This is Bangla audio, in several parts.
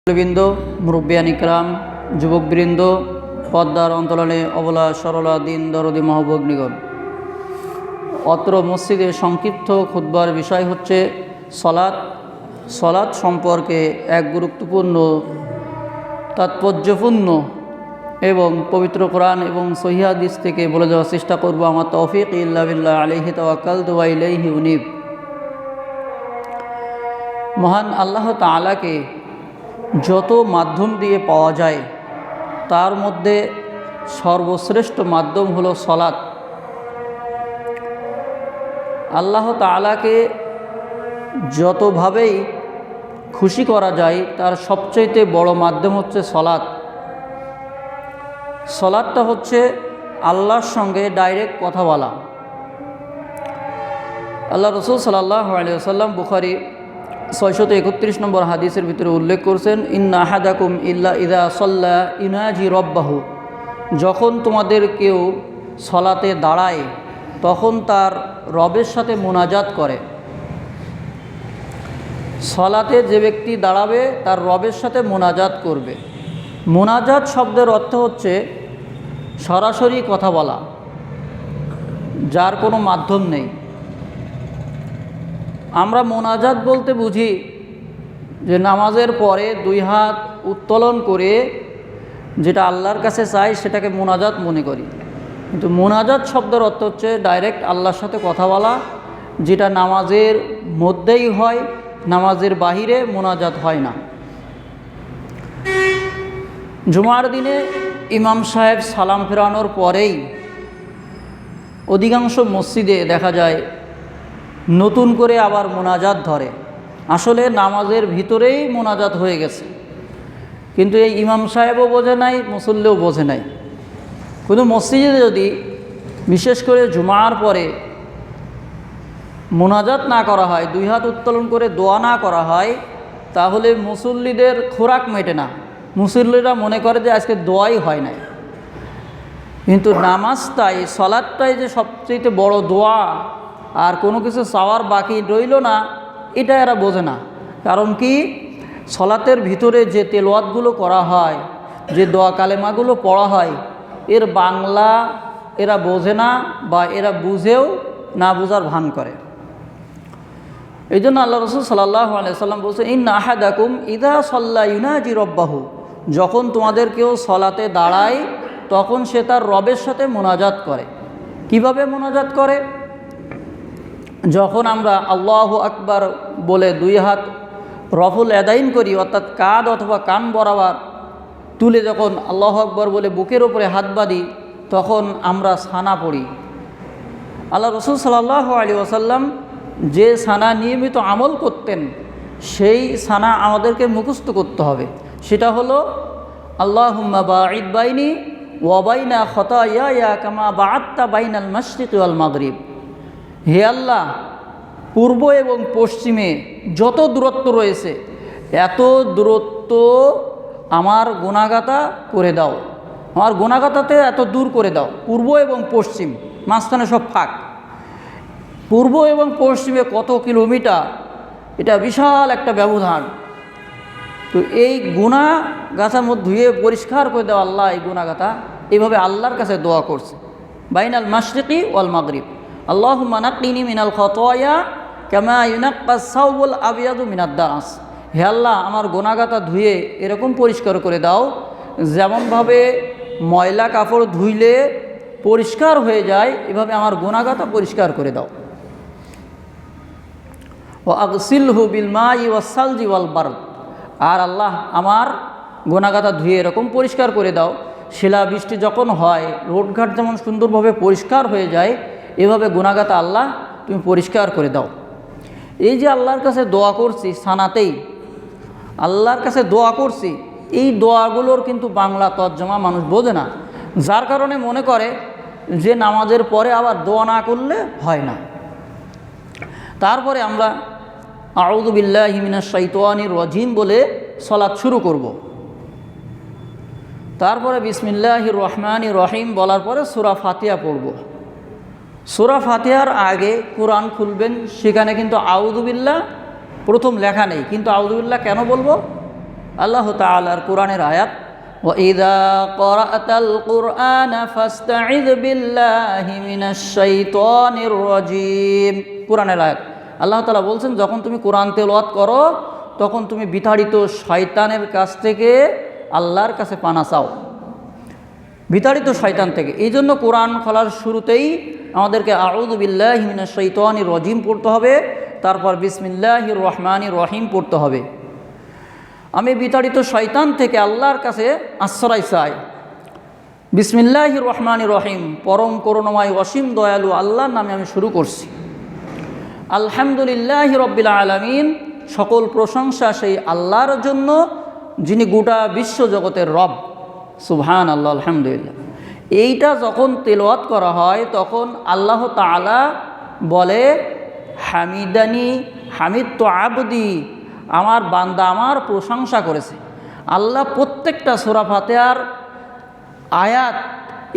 বৃন্দ, মুরব্বিয়ান ইকরাম, যুবকবৃন্দ, পদ্মার অন্তরালে অবলা সরলা দিন দরদি মহাভগ্নিগণ, অত্র মসজিদে সংক্ষিপ্ত খুতবার বিষয় হচ্ছে সলাৎ। সলাৎ সম্পর্কে এক গুরুত্বপূর্ণ, তাৎপর্যপূর্ণ এবং পবিত্র কোরআন এবং সহিহ হাদিস থেকে বলে দেওয়ার চেষ্টা করব। আমার তৌফিক ইল্লা বিল্লাহ, আলাইহি তাওয়াক্কালতু ওয়া ইলাইহি উনীব। মহান আল্লাহ তাআলাকে যত মাধ্যম দিয়ে পাওয়া যায় তার মধ্যে সর্বশ্রেষ্ঠ মাধ্যম হলো সলাৎ। আল্লাহ তাআলাকে যতভাবেই খুশি করা যায় তার সবচাইতে বড় মাধ্যম হচ্ছে সলাৎ। সলাৎটা হচ্ছে আল্লাহর সঙ্গে ডাইরেক্ট কথা বলা। আল্লাহ রসুল সাল্লাল্লাহু আলাইহি ওয়াসাল্লাম বুখারী 631 নম্বর হাদিসের ভিতরে উল্লেখ করছেন, ইন্না আহাদাকুম ইল্লা ইযা সাল্লা ইউনাজি রব্বাহু। যখন তোমাদের কেউ সলাতে দাঁড়ায় তখন তার রবের সাথে মোনাজাত করে। সলাতে যে ব্যক্তি দাঁড়াবে তার রবের সাথে মোনাজাত করবে। মোনাজাত শব্দের অর্থ হচ্ছে সরাসরি কথা বলা, যার কোনো মাধ্যম নেই। আমরা মোনাজাত বলতে বুঝি যে নামাজের পরে দুই হাত উত্তোলন করে যেটা আল্লাহর কাছে চাই সেটাকে মোনাজাত মনে করি, কিন্তু মোনাজাত শব্দের অর্থ হচ্ছে ডাইরেক্ট আল্লাহর সাথে কথা বলা, যেটা নামাজের মধ্যেই হয়, নামাজের বাহিরে মোনাজাত হয় না। জুমার দিনে ইমাম সাহেব সালাম ফেরানোর পরেই অধিকাংশ মসজিদে দেখা যায় নতুন করে আবার মোনাজাত ধরে। আসলে নামাজের ভিতরেই মোনাজাত হয়ে গেছে, কিন্তু এই ইমাম সাহেবও বোঝে নাই, মুসল্লিও বোঝে নাই। কোনো মসজিদে যদি বিশেষ করে জুমার পরে মোনাজাত না করা হয়, দুই হাত উত্তোলন করে দোয়া না করা হয়, তাহলে মুসল্লিদের খোরাক মেটে না। মুসল্লিরা মনে করে যে আজকে দোয়াই হয় নাই। কিন্তু নামাজটাই, সলাৎটাই যে সবচেয়ে বড় দোয়া, আর কোনো কিছু চাওয়ার বাকি রইল না, এটা এরা বোঝে না। কারণ কি, সলাতের ভিতরে যে তেলাওয়াতগুলো করা হয়, যে দোয়া কালেমাগুলো পড়া হয়, এর বাংলা এরা বোঝে না, বা এরা বুঝেও না বোঝার ভান করে। এই জন্য আল্লাহ রসুল সাল্লাল্লাহু আলাইহি ওয়াসাল্লাম বলছেন, ইন্না আহাদাকুম ইযা সাল্লা ইউনাজি রব্বাহু। যখন তোমাদের কেউ সলাতে দাঁড়ায় তখন সে তার রবের সাথে মোনাজাত করে। কিভাবে মোনাজাত করে? যখন আমরা আল্লাহু আকবার বলে দুই হাত রফুল আদাইন করি, অর্থাৎ কাঁধ অথবা কান বরাবর তুলে যখন আল্লাহু আকবার বলে বুকের উপরে হাত বাঁধি, তখন আমরা সানা পড়ি। আল্লাহ রসুল সাল্লাল্লাহু আলাইহি ওয়াসাল্লাম যে সানা নিয়মিত আমল করতেন, সেই সানা আমাদেরকে মুখস্থ করতে হবে। সেটা হলো, আল্লাহুম্মা বাঈদ বাইনি ওয়া বাইনা খতায়ায়া কামা বাআদতা বাইনাল মাশরিকি ওয়াল মাগরিব। হে আল্লাহ, পূর্ব এবং পশ্চিমে যত দূরত্ব রয়েছে এত দূরত্ব আমার গুনাহগাতা করে দাও, আমার গুনাহগাতাতে এত দূর করে দাও। পূর্ব এবং পশ্চিম, মাঝখানে সব ফাঁক। পূর্ব এবং পশ্চিমে কত কিলোমিটার, এটা বিশাল একটা ব্যবধান। তো এই গুনাহগাতার মধ্যে ধুয়ে পরিষ্কার করে দেওয়া আল্লাহ, এই গুনাহগাতা এইভাবে আল্লাহর কাছে দোয়া করছে, বাইনাল মাশরিকি ওয়াল মাগরিব। আল্লাহুম্মা নাক্কিনি মিনাল খতায়া কামা ইউনাক্কাস সাওবুল আবিয়াদু মিনাদ দানাস। হে আল্লাহ, আমার গুনাহগাতা ধুয়ে এরকম পরিষ্কার করে দাও যেমনভাবে ময়লা কাপড় ধুইলে পরিষ্কার হয়ে যায়, এভাবে আমার গুনাহগাতা পরিষ্কার করে দাও। ওয়া আগসিলহু বিল মাই ওয়াস সালজি ওয়াল বারদ। আর আল্লাহ, আমার গুনাহগাতা ধুয়ে এরকম পরিষ্কার করে দাও, শিলা বৃষ্টি যখন হয় রোডঘাট যেমন সুন্দরভাবে পরিষ্কার হয়ে যায়, এভাবে গুনাহগাতা আল্লাহ তুমি পরিষ্কার করে দাও। এই যে আল্লাহর কাছে দোয়া করছি, সানাতেই আল্লাহর কাছে দোয়া করছি, এই দোয়াগুলোর কিন্তু বাংলা তর্জমা মানুষ বোঝে না, যার কারণে মনে করে যে নামাজের পরে আবার দোয়া না করলে হয় না। তারপরে আমরা আউযু বিল্লাহি মিনাশ শাইতানির রাজিম বলে সলাৎ শুরু করব। তারপরে বিসমিল্লাহির রহমানির রহিম বলার পরে সূরা ফাতিহা পড়ব। সূরা ফাতিহার আগে কোরআন খুলবেন, সেখানে কিন্তু আউযু বিল্লাহ প্রথম লেখা নেই, কিন্তু আউযু বিল্লাহ কেন বলবো? আল্লাহ তাআলার কোরআনের আয়াত, وَإِذَا قَرَأْتَ الْقُرْآنَ فَاسْتَعِذْ بِاللَّهِ مِنَ الشَّيْطَانِ الرَّجِيمِ। কোরআনের আয়াত, আল্লাহ তাআলা বলছেন যখন তুমি কোরআন তেলাওয়াত করো তখন তুমি বিতাড়িত শয়তানের কাছ থেকে আল্লাহর কাছে পানা চাও, বিতাড়িত শয়তান থেকে। এই জন্য কোরআন খোলার শুরুতেই আমাদেরকে আউযু বিল্লাহি মিনাশ শাইতানির রাজিম পড়তে হবে, তারপর বিসমিল্লাহির রহমানির রহিম পড়তে হবে। আমি বিতাড়িত শয়তান থেকে আল্লাহর কাছে আশ্রয় চাই। বিসমিল্লাহির রহমানির রহিম, পরম করুণাময় অসীম দয়ালু আল্লাহর নামে আমি শুরু করছি। আলহামদুলিল্লাহি রাব্বিল আলামিন, সকল প্রশংসা সেই আল্লাহর জন্য যিনি গোটা বিশ্ব জগতের রব। সুবহানাল্লাহ, আলহামদুলিল্লাহ। এইটা যখন তেলাওয়াত করা হয় তখন আল্লাহ তাআলা বলে হামিদানি হামিদতু আবদি, আমার বান্দা আমার প্রশংসা করেছে। আল্লাহ প্রত্যেকটা সূরা ফাতিহার আয়াত,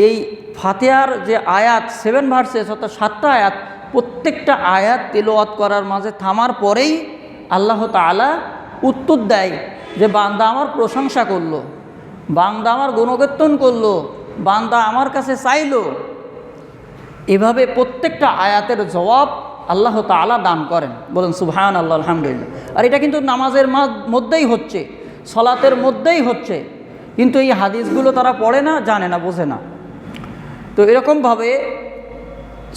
এই ফাতিহার যে আয়াত 7 ভার্সেস অর্থাৎ 7টা আয়াত, প্রত্যেকটা আয়াত তেলাওয়াত করার মাঝে থামার পরেই আল্লাহ তাআলা উত্তর দেয় যে বান্দা আমার প্রশংসা করলো, বান্দা আমার গুণকীর্তন করলো, বান্দা আমার কাছে চাইলো। এভাবে প্রত্যেকটা আয়াতের জবাব আল্লাহ তাআলা দান করেন। বলেন সুবহানাল্লাহ, আলহামদুলিল্লাহ। আর এটা কিন্তু নামাজের মধ্যেই হচ্ছে, সলাতের মধ্যেই হচ্ছে, কিন্তু এই হাদিসগুলো তারা পড়ে না, জানে না, বোঝে না। তো এরকমভাবে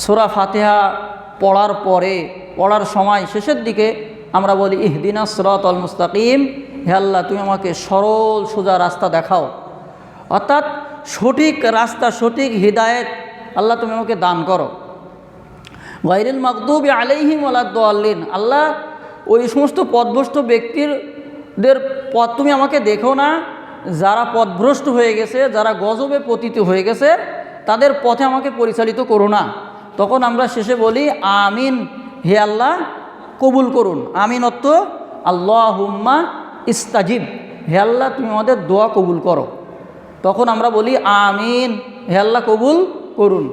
সূরা ফাতিহা পড়ার পরে, পড়ার সময় শেষের দিকে আমরা বলি ইহদিনাস সিরাতাল মুস্তাকিম, হে আল্লাহ তুমি আমাকে সরল সোজা রাস্তা দেখাও, অর্থাৎ সঠিক রাস্তা, সঠিক হিদায়েত আল্লাহ তুমি আমাকে দান করো। গায়রিল মাগদুবি আলাইহিম ওয়ালাদ-দাল্লিন, আল্লাহ ওই সমস্ত পথভ্রষ্ট ব্যক্তিদের পথ তুমি আমাকে দেখো না, যারা পথভ্রষ্ট হয়ে গেছে, যারা গজবে পতিত হয়ে গেছে, তাদের পথে আমাকে পরিচালিত করো না। তখন আমরা শেষে বলি আমিন, হে আল্লাহ কবুল করুন। আমিন অর্থ আল্লাহুম্মা ইস্তাজিব, হে আল্লাহ তুমি আমাদের দোয়া কবুল করো। তখন আমরা বলি আমিন, হে আল্লাহ কবুল করুন।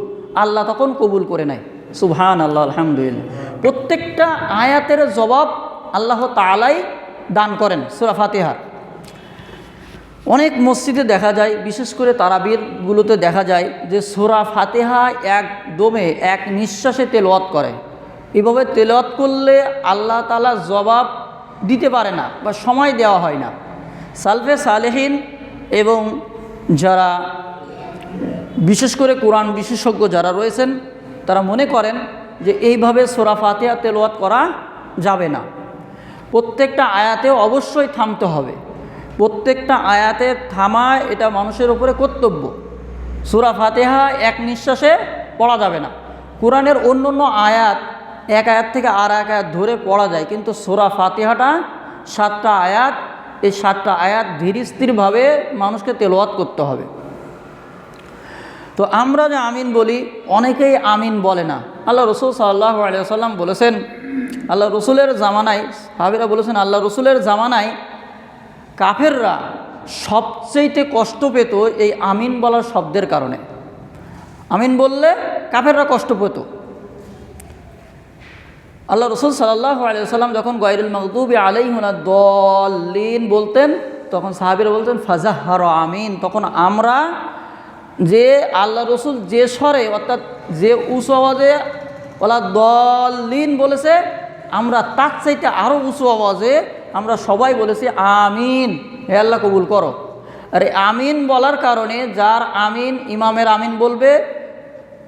আল্লাহ তখন কবুল করে নেয়। সুবহানাল্লাহ, আলহামদুলিল্লাহ। প্রত্যেকটা আয়াতের জবাব আল্লাহ তাআলাই দান করেন সূরা ফাতিহার। অনেক মসজিদে দেখা যায়, বিশেষ করে তারাবিরগুলোতে দেখা যায় যে সূরা ফাতিহা একদমে এক নিঃশ্বাসে তেলাওয়াত করে। এভাবে তেলাওয়াত করলে আল্লাহ তাআলা জবাব দিতে পারে না বা সময় দেওয়া হয় না। সালফে সালেহিন এবং যারা বিশেষ করে কোরআন বিশেষজ্ঞ যারা রয়েছেন তারা মনে করেন যে এইভাবে সূরা ফাতিহা তেলাওয়াত করা যাবে না। প্রত্যেকটা আয়াতে অবশ্যই থামতে হবে, প্রত্যেকটা আয়াতে থামা এটা মানুষের উপরে কর্তব্য। সূরা ফাতিহা এক নিঃশ্বাসে পড়া যাবে না। কোরআনের অন্য অন্য আয়াত এক আয়াত থেকে আর এক আয়াত ধরে পড়া যায়, কিন্তু সূরা ফাতিহাটা 7টা আয়াত, এই 7টা আয়াত ধীর স্থিরভাবে মানুষকে তেলাওয়াত করতে হবে। তো আমরা যে আমিন বলি, অনেকেই আমিন বলে না। আল্লাহ রসুল সাল্লাল্লাহু আলাইহি ওয়াসাল্লাম বলেছেন, আল্লাহ রসুলের জামানায়, সাহাবীরা বলেছেন আল্লাহ রসুলের জামানায় কাফেররা সবচেয়ে কষ্ট পেত এই আমিন বলার শব্দের কারণে। আমিন বললে কাফেররা কষ্ট পেত। আল্লাহ রসুল সাল্লাল্লাহু আলাইহি ওয়াসাল্লাম যখন গায়রিল মাগদুবি আলাইহিম ওয়ালাদ-দাল্লিন বলতেন, তখন সাহাবীরা বলতেন ফাজাহহার আমিন। তখন আমরা যে আল্লাহ রসুল যে স্বরে অর্থাৎ যে উঁচু আওয়াজে ওয়ালাদ-দাল্লিন বলেছে, আমরা তার চাইতে আরও উঁচু আওয়াজে আমরা সবাই বলেছি আমিন, হে আল্লাহ কবুল করো। আর আমিন বলার কারণে যার আমিন, ইমামের আমিন বলবে,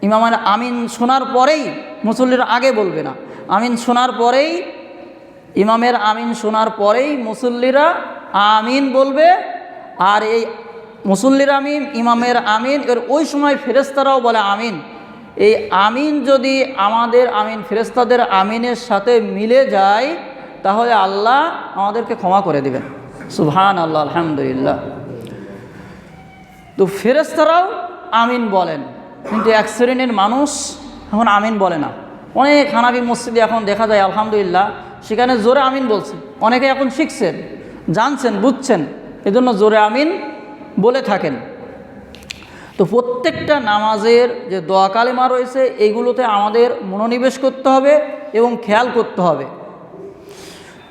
ইমামের আমিন শোনার পরেই, মুসল্লিরা আগে বলবে না, আমিন শোনার পরেই, ইমামের আমিন শোনার পরেই মুসল্লিরা আমিন বলবে। আর এই মুসল্লির আমিন, ইমামের আমিন, এর ওই সময় ফেরেশতারাও বলে আমিন। এই আমিন যদি আমাদের আমিন ফেরেশতাদের আমিনের সাথে মিলে যায় তাহলে আল্লাহ আমাদেরকে ক্ষমা করে দেবেন। সুবহানাল্লাহ, আলহামদুলিল্লাহ। তো ফেরেশতারাও আমিন বলেন, কিন্তু এক শ্রেণীর মানুষ এখন আমিন বলে না। অনেক হানাফি মসজিদে এখন দেখা যায় আলহামদুলিল্লাহ সেখানে জোরে আমিন বলছে। অনেকে এখন শিখছেন, জানছেন, বুঝছেন, এজন্য জোরে আমিন বলে থাকেন। তো প্রত্যেকটা নামাজের যে দোয়া কালেমা রয়েছে এইগুলোতে আমাদের মনোনিবেশ করতে হবে এবং খেয়াল করতে হবে।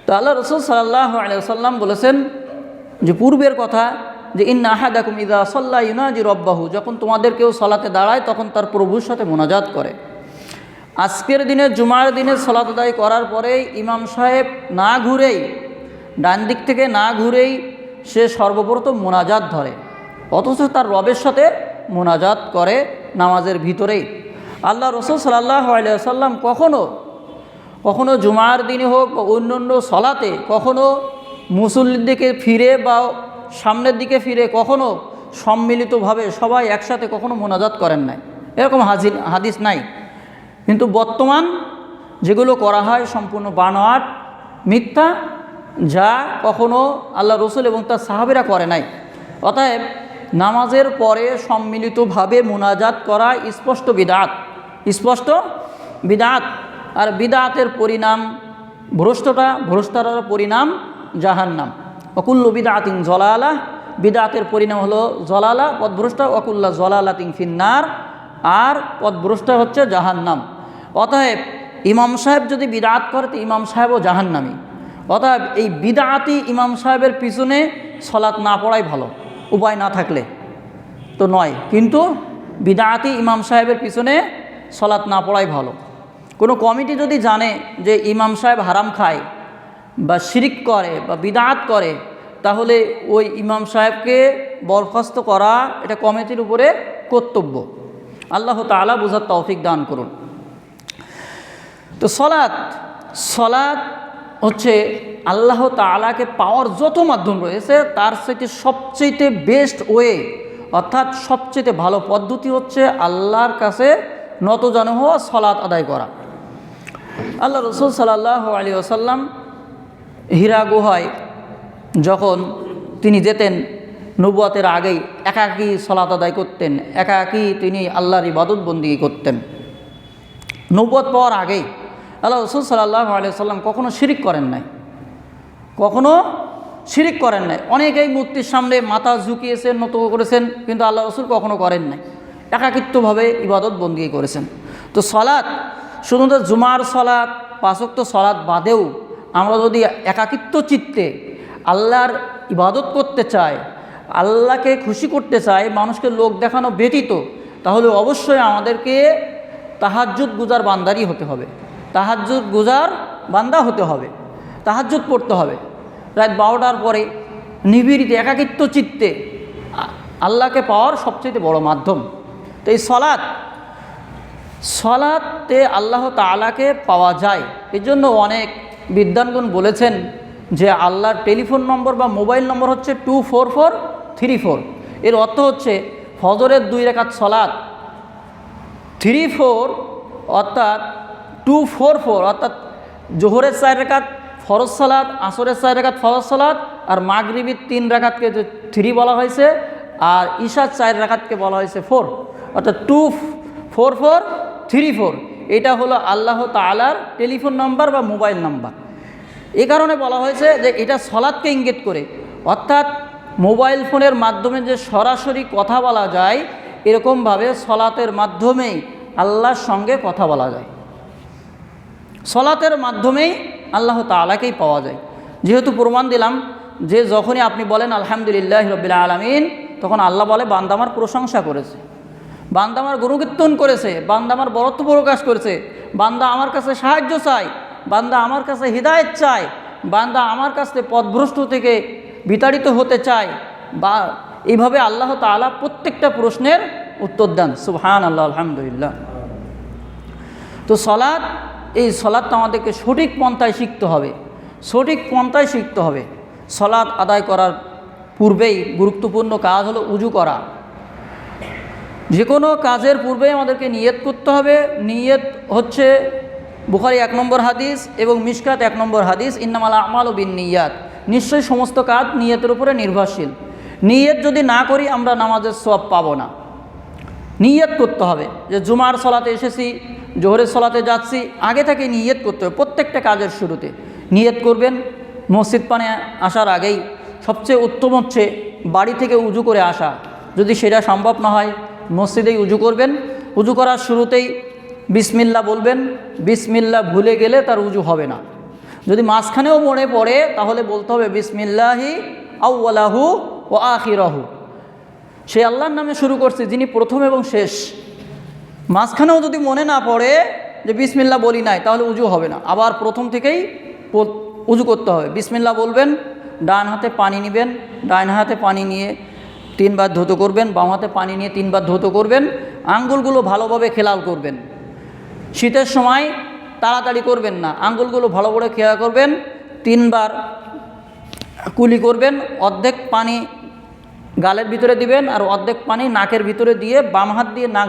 তো আল্লাহ রসুল সাল্লাল্লাহু আলাইহি ওয়াসাল্লাম বলেছেন যে পূর্বের কথা যে ইন্না আহাদাকুম ইযা সাল্লা ইউনাজি রব্বাহু, যখন তোমাদের কেউ সালাতে দাঁড়ায় তখন তার প্রভুর সাথে মোনাজাত করে। আজকের দিনে জুমার দিনে সালাত আদায় করার পরেই ইমাম সাহেব না ঘুরেই, ডান দিক থেকে না ঘুরেই সে সর্বপ্রথম মোনাজাত ধরে, অথচ তার রবের সাথে মোনাজাত করে নামাজের ভিতরেই। আল্লাহ রসুল সাল্লাল্লাহু আলাইহি ওয়াসাল্লাম কখনো জুমার দিনে হোক বা অন্য সলাতে কখনো মুসল্লির দিকে ফিরে বা সামনের দিকে ফিরে কখনো সম্মিলিতভাবে সবাই একসাথে কখনো মোনাজাত করেন নাই, এরকম হাদিস নাই। কিন্তু বর্তমান যেগুলো করা হয় সম্পূর্ণ বানোয়াট, মিথ্যা, যা কখনো আল্লাহ রসুল এবং তার সাহাবীরা করে নাই। অতএব নামাজের পরে সম্মিলিতভাবে মোনাজাত করা স্পষ্ট বিদআত, আর বিদআতের পরিণাম ভ্রষ্টতার পরিণাম জাহান্নাম। ওয়াকুল্লু বিদআতিন জলালাহ, বিদআতের পরিণাম হলো জলালা, পথভ্রষ্টা। ওয়াকুল্লা জলালাতিন ফিন্নার, আর পথভ্রষ্টা হচ্ছে জাহান্নাম। অতএব ইমাম সাহেব যদি বিদআত করে তো ইমাম সাহেবও জাহান্নামী। অতএব এই বিদআতি ইমাম সাহেবের পিছনে সলাৎ না পড়াই ভালো, উপায় না থাকলে তো নয়, কিন্তু বিদআতি ইমাম সাহেবের পিছনে সলাৎ না পড়াই ভালো। কোনো কমিটি যদি জানে যে ইমাম সাহেব হারাম খায় বা শিরিক করে বা বিদআত করে, তাহলে ওই ইমাম সাহেবকে বরখাস্ত করা এটা কমিটির উপরে কর্তব্য। আল্লাহ তাআলা বুঝার তৌফিক দান করুন। তো সলাৎ হচ্ছে আল্লাহ তাআলাকে পাওয়ার যত মাধ্যম রয়েছে তার সাথে সবচেয়ে বেস্ট ওয়ে, অর্থাৎ সবচেয়ে ভালো পদ্ধতি হচ্ছে আল্লাহর কাছে নতজানু হওয়া, সলাৎ আদায় করা। আল্লাহ রসুল সাল্লাল্লাহু আলাইহি ওয়াসাল্লাম হীরা গুহায় যখন তিনি যেতেন নবুয়তের আগেই একাকী সলাৎ আদায় করতেন, একাকী তিনি আল্লাহর ইবাদত বন্দেগী করতেন। নবুয়ত পাওয়ার আগেই আল্লাহ রসুল সাল্লাল্লাহু আলাইহি ওয়াসাল্লাম কখনো শিরিক করেন নাই। অনেকেই মূর্তির সামনে মাথা ঝুঁকিয়েছেন, নত করেছেন, কিন্তু আল্লাহ রসুল কখনো করেন নাই, একাকিত্বভাবে ইবাদত বন্দেগী করেছেন। তো সলাৎ শুধুমাত্র জুমার সলাৎ, 5 ওয়াক্ত সলাৎ বাদেও আমরা যদি একাকিত্ব চিত্তে আল্লাহর ইবাদত করতে চাই, আল্লাহকে খুশি করতে চাই, মানুষকে লোক দেখানো ব্যতীত, তাহলে অবশ্যই আমাদেরকে তাহাজ্জুদ গুজার বান্দারই হতে হবে, বান্দা হতে হবে, তাহাজ্জুদ পড়তে হবে। রাত 12টার পরে নিবিড়িতে একাকিত্ব চিত্তে আল্লাহকে পাওয়ার সবচেয়ে বড় মাধ্যম। তো এই সলাতে আল্লাহ তাআলাকে পাওয়া যায়। এই জন্য অনেক বিদ্বানগণ বলেছেন যে আল্লাহর টেলিফোন নম্বর বা মোবাইল নম্বর হচ্ছে 24434। এর অর্থ হচ্ছে ফজরের 2 রাকাত সলাত, 34 অর্থাৎ 244 অর্থাৎ জোহরের 4 রাকাত ফরজ সালাত, আসরের 4 রাকাত ফরজ সালাত, আর মাগরিবের 3 রাকাতকে 3 বলা হয়েছে, আর ইশার 4 রাকাতকে বলা হয়েছে 4, অর্থাৎ 24434। এটা হলো আল্লাহ তাআলার টেলিফোন নাম্বার বা মোবাইল নাম্বার। এই কারণে বলা হয়েছে যে এটা সলাৎকে ইঙ্গিত করে, অর্থাৎ মোবাইল ফোনের মাধ্যমে যে সরাসরি কথা বলা যায়, এরকমভাবে সলাতের মাধ্যমেই আল্লাহর সঙ্গে কথা বলা যায়, সলাতের মাধ্যমেই আল্লাহ তাআলাকেই পাওয়া যায়। যেহেতু প্রমাণ দিলাম যে যখনই আপনি বলেন আলহামদুলিল্লাহি রাব্বিল আলামিন, তখন আল্লাহ বলে বান্দা আমার প্রশংসা করেছে, বান্দা আমার গুণকীর্তন করেছে, বান্দা আমার বরত্ব প্রকাশ করেছে, বান্দা আমার কাছে সাহায্য চায়, বান্দা আমার কাছে হিদায়াত চায়, বান্দা আমার কাছে পথভ্রষ্ট থেকে বিতাড়িত হতে চায়, বা এইভাবে আল্লাহ তাআলা প্রত্যেকটা প্রশ্নের উত্তর দেন। সুবহানাল্লাহ, আলহামদুলিল্লাহ। তো এই সলাৎটা আমাদেরকে সঠিক পন্থায় শিখতে হবে। সলাৎ আদায় করার পূর্বেই গুরুত্বপূর্ণ কাজ হলো উজু করা। যে কোনো কাজের পূর্বেই আমাদেরকে নিয়ত করতে হবে। নিয়ত হচ্ছে বুখারী 1 নম্বর হাদিস এবং মিশকাত 1 নম্বর হাদিস, ইন্নামাল আমালু বিন্নিয়াত, নিশ্চয়ই সমস্ত কাজ নিয়তের উপরে নির্ভরশীল। নিয়ত যদি না করি আমরা নামাজের সওয়াব পাবো না। নিয়ত করতে হবে যে জুমার সলাতে এসেছি, জোহরের সলাতে যাচ্ছি, আগে থেকে নিয়ত করতে হবে। প্রত্যেকটা কাজের শুরুতে নিয়ত করবেন। মসজিদ পানে আসার আগেই সবচেয়ে উত্তম হচ্ছে বাড়ি থেকে উজু করে আসা। যদি সেটা সম্ভব না হয় মসজিদেই উজু করবেন। উজু করার শুরুতেই বিসমিল্লাহ বলবেন। বিসমিল্লাহ ভুলে গেলে তার উজু হবে না। যদি মাঝখানেও মনে পড়ে তাহলে বলতে হবে বিসমিল্লাহি আউওয়ালাহু ওয়া আখিরাহু, সে আল্লাহর নামে শুরু করছি যিনি প্রথম এবং শেষ। মাঝখানেও যদি মনে না পড়ে যে বিসমিল্লাহ বলি নাই, তাহলে উজু হবে না, আবার প্রথম থেকেই উজু করতে হবে। বিসমিল্লাহ বলবেন, ডান হাতে পানি নেবেন, ডান হাতে পানি নিয়ে 3 বার ধৌত করবেন, বাম হাতে পানি নিয়ে 3 বার ধৌত করবেন, আঙ্গুলগুলো ভালোভাবে খেলাল করবেন। শীতের সময় তাড়াতাড়ি করবেন না, আঙ্গুলগুলো ভালো করে খেয়াল করবেন, 3 বার কুলি করবেন, অর্ধেক পানি গালের ভিতরে দিবেন আর অর্ধেক পানি নাকের ভিতরে দিয়ে বাম হাত দিয়ে নাক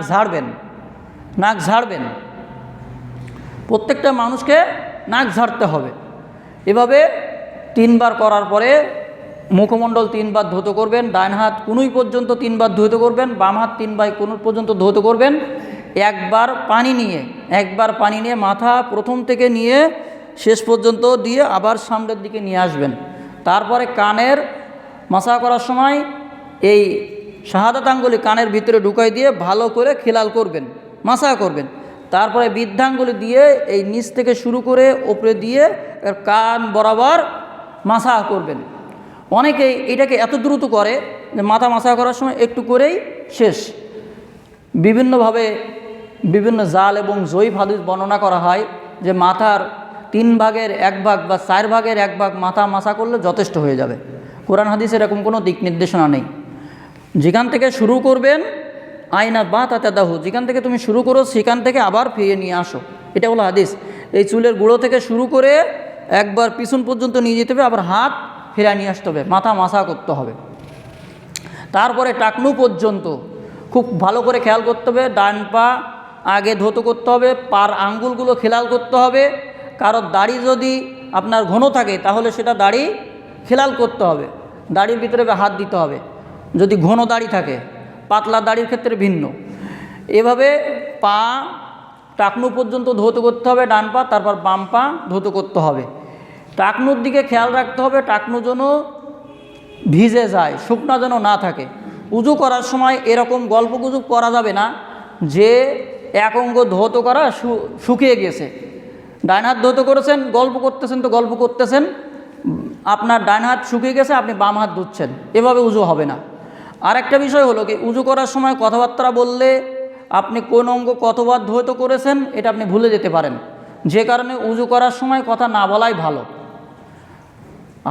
ঝাড়বেন। প্রত্যেকটা মানুষকে নাক ঝাড়তে হবে। এভাবে 3 বার করার পরে মুখমণ্ডল 3 বার ধৌত করবেন, ডান হাত কনুই পর্যন্ত 3 বার ধৌত করবেন, বাম হাত 3 বার কনুই পর্যন্ত ধৌত করবেন। একবার পানি নিয়ে মাথা প্রথম থেকে নিয়ে শেষ পর্যন্ত দিয়ে আবার সামনের দিকে নিয়ে আসবেন। তারপরে কানের মাসা করার সময় এই শাহাদাত আঙ্গুলি কানের ভিতরে ঢুকাই দিয়ে ভালো করে খেলাল করবেন, মাসা করবেন। তারপরে বৃদ্ধাঙ্গুলি দিয়ে এই নিচ থেকে শুরু করে ওপরে দিয়ে কান বরাবর মাসা করবেন। অনেকেই এটাকে এত দ্রুত করে যে মাথা মাসা করার সময় একটু করেই শেষ। বিভিন্নভাবে বিভিন্ন জাল এবং জয়ীফ হাদিস বর্ণনা করা হয় যে মাথার 3 ভাগের 1 ভাগ বা 4 ভাগের 1 ভাগ মাথা মাসা করলে যথেষ্ট হয়ে যাবে। কোরআন হাদিসে এরকম কোনো দিক নির্দেশনা নেই। যেখান থেকে শুরু করবেন আইনা বা তাতে দাহু, যেখান থেকে তুমি শুরু করো সেখান থেকে আবার ফিরিয়ে নিয়ে আসো, এটা হলো হাদিস। এই চুলের গুঁড়ো থেকে শুরু করে একবার পিছন পর্যন্ত নিয়ে যেতে হবে, আবার হাত ফিরিয়ে নিয়ে আসতে হবে, মাথা মাসা করতে হবে। তারপরে টাকনু পর্যন্ত খুব ভালো করে খেয়াল করতে হবে, ডান পা আগে ধৌত করতে হবে, পার আঙ্গুলগুলো খেলাল করতে হবে। কারোর দাড়ি যদি আপনার ঘন থাকে তাহলে সেটা দাড়ি খেলাল করতে হবে, দাড়ির ভিতরে হাত দিতে হবে যদি ঘন দাড়ি থাকে, পাতলা দাড়ির ক্ষেত্রে ভিন্ন। এভাবে পা টাকনু পর্যন্ত ধৌত করতে হবে ডান পা, তারপর বাম পা ধৌত করতে হবে। টাকনুর দিকে খেয়াল রাখতে হবে, টাকনু যেন ভিজে যায়, শুকনা যেন না থাকে। উজু করার সময় এরকম গল্পগুজব করা যাবে না যে এক অঙ্গ ধৌত করা শুকিয়ে গেছে, ডান হাত ধৌত করেছেন গল্প করতেছেন, আপনার ডান হাত শুকিয়ে গেছে, আপনি বাম হাত ধুচ্ছেন, এভাবে উজু হবে না। আর একটা বিষয় হলো কি, উজু করার সময় কথাবার্তা বললে আপনি কোন অঙ্গ কতবার ধৌত করেছেন এটা আপনি ভুলে যেতে পারেন, যে কারণে উজু করার সময় কথা না বলাই ভালো।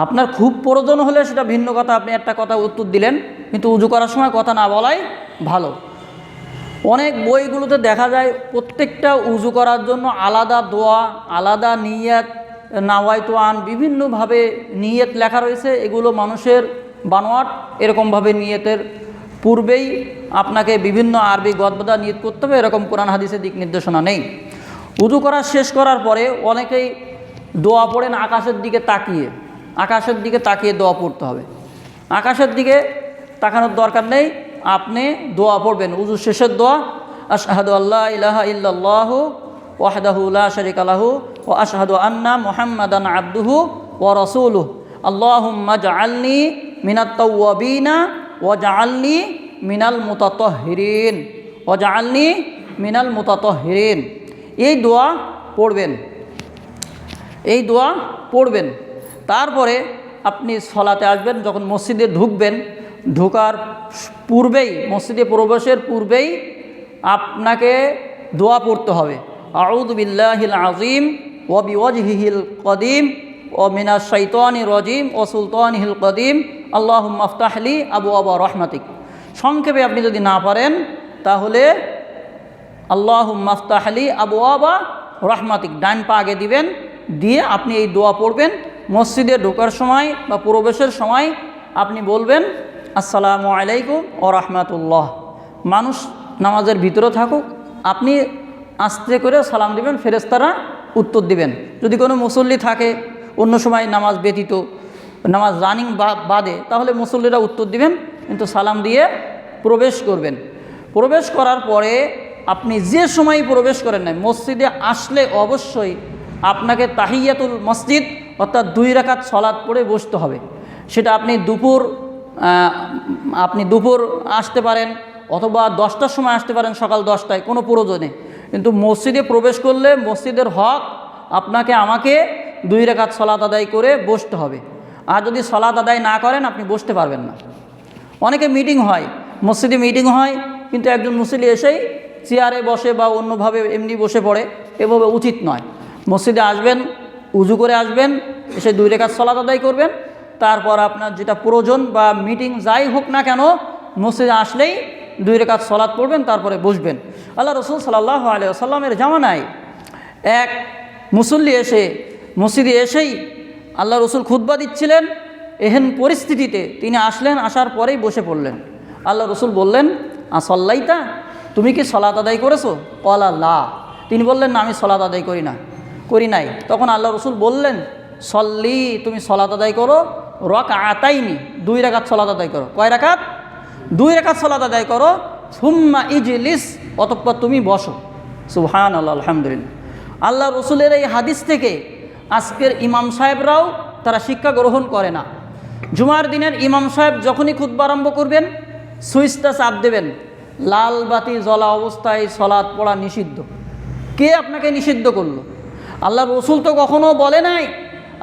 আপনার খুব প্রয়োজন হলে সেটা ভিন্ন কথা, আপনি একটা কথা উত্তর দিলেন, কিন্তু উজু করার সময় কথা না বলাই ভালো। অনেক বইগুলোতে দেখা যায় প্রত্যেকটা উজু করার জন্য আলাদা দোয়া, আলাদা নিয়ত, নাওয়াইতুয়ান, বিভিন্নভাবে নিয়ত লেখা রয়েছে। এগুলো মানুষের বানোয়াট। এরকমভাবে নিয়তের পূর্বেই আপনাকে বিভিন্ন আরবি গদবাদা নিয়ত করতে হবে, এরকম কোরআন হাদিসের দিক নির্দেশনা নেই। উজু করা শেষ করার পরে অনেকেই দোয়া পড়েন আকাশের দিকে তাকিয়ে দোয়া পড়তে হবে। আকাশের দিকে তাকানোর দরকার নেই, আপনি দোয়া পড়বেন। উজু শেষের দোয়া, আশহাদু আল্লা ইলাহা ইল্লাল্লাহু ওয়াহদাহু লা শারীকা লাহু ওয়া আশহাদু আন্না মুহাম্মাদান আবদুহু ওয়া রাসূলুহু আল্লাহুম্মা জাআলনি মিনাত তাওয়াবিনা ওয়া জাআলনি মিনাল মুতাতাহহিরিন। এই দোয়া পড়বেন। তারপরে আপনি সলাতে আসবেন। যখন মসজিদে ঢুকবেন, ঢোকার পূর্বেই, মসজিদে প্রবেশের পূর্বেই আপনাকে দোয়া পড়তে হবে। আউযু বিল্লাহিল আযীম ওয়া বিওয়াজহিহিল কদিম ওয়া মিনাশ শাইতানির রাজীম ওয়া সুলতানিহিল কদিম আল্লাহুম্মা আফতাহলি আবওয়াবা রাহমাতিক। সংক্ষেপে আপনি যদি না পারেন তাহলে আল্লাহুম্মা আফতাহলি আবওয়াবা রাহমাতিক ডান পা আগে দিবেন, দিয়ে আপনি এই দোয়া পড়বেন। মসজিদে ঢোকার সময় বা প্রবেশের সময় আপনি বলবেন আসসালামু আলাইকুম ওয়া রাহমাতুল্লাহ। মানুষ নামাজের ভিতরে থাকুক, আপনি আস্তে করে সালাম দিবেন, ফেরেশতারা উত্তর দিবেন। যদি কোনো মুসল্লি থাকে অন্য সময় নামাজ ব্যতীত, নামাজ রানিং বাদে, তাহলে মুসল্লিরা উত্তর দিবেন, কিন্তু সালাম দিয়ে প্রবেশ করবেন। প্রবেশ করার পরে আপনি যে সময় প্রবেশ করেন না, মসজিদে আসলে অবশ্যই আপনাকে তাহিয়াতুল মসজিদ অর্থাৎ 2 রাকাত সালাত পড়ে বসতে হবে। সেটা আপনি দুপুর আসতে পারেন অথবা 10টার সময় আসতে পারেন, সকাল 10টায়, কোনো প্রয়োজনে। কিন্তু মসজিদে প্রবেশ করলে মসজিদের হক আমাকে 2 রাকাত সালাত আদায় করে বসতে হবে। আর যদি সালাত আদায় না করেন আপনি বসতে পারবেন না। অনেকে মিটিং হয়, মসজিদে মিটিং হয়, কিন্তু একজন মুসল্লি এসেই চেয়ারে বসে বা অন্যভাবে এমনি বসে পড়ে, এভাবে উচিত নয়। মসজিদে আসবেন, উজু করে আসবেন, এসে 2 রাকাত সালাত আদায় করবেন, তারপর আপনার যেটা প্রয়োজন বা মিটিং যাই হোক না কেন মসজিদে আসলেই 2 রাকাত সালাত পড়বেন, তারপরে বসবেন। আল্লাহ রসুল সাল্লাল্লাহু আলাইহি ওয়াসাল্লামের জামানায় এক মুসল্লি এসে মসজিদে এসেই আল্লাহ রসুল খুতবা দিচ্ছিলেন, এহেন পরিস্থিতিতে তিনি আসলেন, আসার পরেই বসে পড়লেন। আল্লাহ রসুল বললেন, আসল্লাইতা, তুমি কি সালাত আদায় করেছো? ক্বালা লা, তিনি বললেন, না, আমি সালাত আদায় করি নাই। তখন আল্লাহ রসুল বললেন, সল্লি, তুমি সালাত আদায় করো, রাকাতাইনি, 2 রাকাত সালাত আদায় করো। কয় রাকাত? 2 রাকাত সালাত আদায় করো। সুম্মা ইজলিস, অতঃপর তুমি বসো। সুবহানাল্লাহ, আলহামদুলিল্লাহ। আল্লাহ রসুলের এই হাদিস থেকে আজকের ইমাম সাহেবরাও তারা শিক্ষা গ্রহণ করে না। জুমার দিনের ইমাম সাহেব যখনই খুতবা আরম্ভ করবেন, সুইচটা চাপ দেবেন, লাল বাতি জ্বলা অবস্থায় সালাত পড়া নিষিদ্ধ। কে আপনাকে নিষিদ্ধ করলো? আল্লাহ রসুল তো কখনো বলে নাই।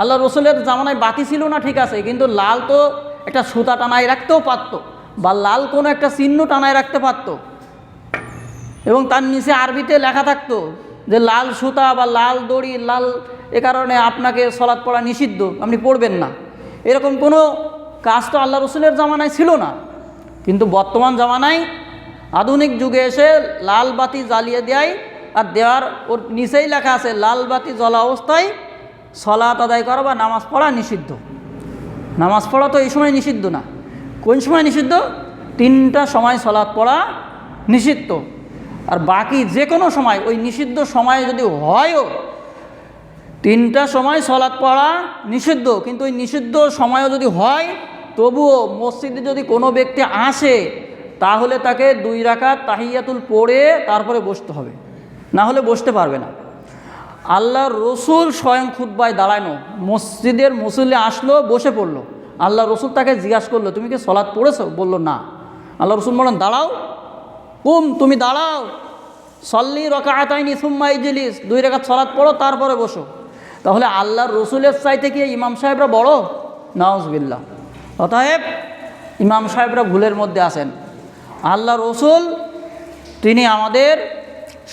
আল্লাহ রসুলের জামানায় বাতি ছিল না, ঠিক আছে, কিন্তু লাল তো একটা সুতা টানায় রাখতেও পারতো, বা লাল কোনো একটা চিহ্ন টানায় রাখতে পারতো, এবং তার নিচে আরবিতে লেখা থাকতো যে লাল সুতা বা লাল দড়ি, লাল, এ কারণে আপনাকে সালাত পড়া নিষিদ্ধ, আপনি পড়বেন না। এরকম কোনো কাজ তো আল্লাহ রসুলের জামানায় ছিল না। কিন্তু বর্তমান জামানায় আধুনিক যুগে এসে লাল বাতি জ্বালিয়ে দেয়, আর দেওয়ার ওর নিচেই লেখা আছে লাল বাতি জ্বলা অবস্থায় সালাত আদায় করা বা নামাজ পড়া নিষিদ্ধ। নামাজ পড়া তো এই সময় নিষিদ্ধ না। কোন সময় নিষিদ্ধ? 3টা সময় সালাত পড়া নিষিদ্ধ। আর বাকি যে কোনো সময়, ওই নিষিদ্ধ সময় যদি হয়ও, 3টা সময় সালাত পড়া নিষিদ্ধ, কিন্তু ওই নিষিদ্ধ সময়ও যদি হয়, তবুও মসজিদে যদি কোনো ব্যক্তি আসে, তাহলে তাকে 2 রাকাত তাহিয়াতুল পড়ে তারপরে বসতে হবে, না হলে বসতে পারবে না। আল্লাহ রসুল স্বয়ং খুতবায় দাঁড়ানো, মসজিদের মুসল্লি আসলো, বসে পড়লো, আল্লাহ রসুল তাকে জিজ্ঞাসা করলো, তুমি কি সালাত পড়েছো? বললো না। আল্লাহ রসুল বললেন, দাঁড়াও, কুম, তুমি দাঁড়াও, সল্লি রাকাতাইনি সুম্মা ইজলিস, 2 রাকাত সালাত পড়ো, তারপরে বসো। তাহলে আল্লাহর রসুলের চাইতে কি ইমাম সাহেবরা বড়? নাউজুবিল্লাহ। অতএব ইমাম সাহেবরা ভুলের মধ্যে আছেন। আল্লাহ রসুল তিনি আমাদের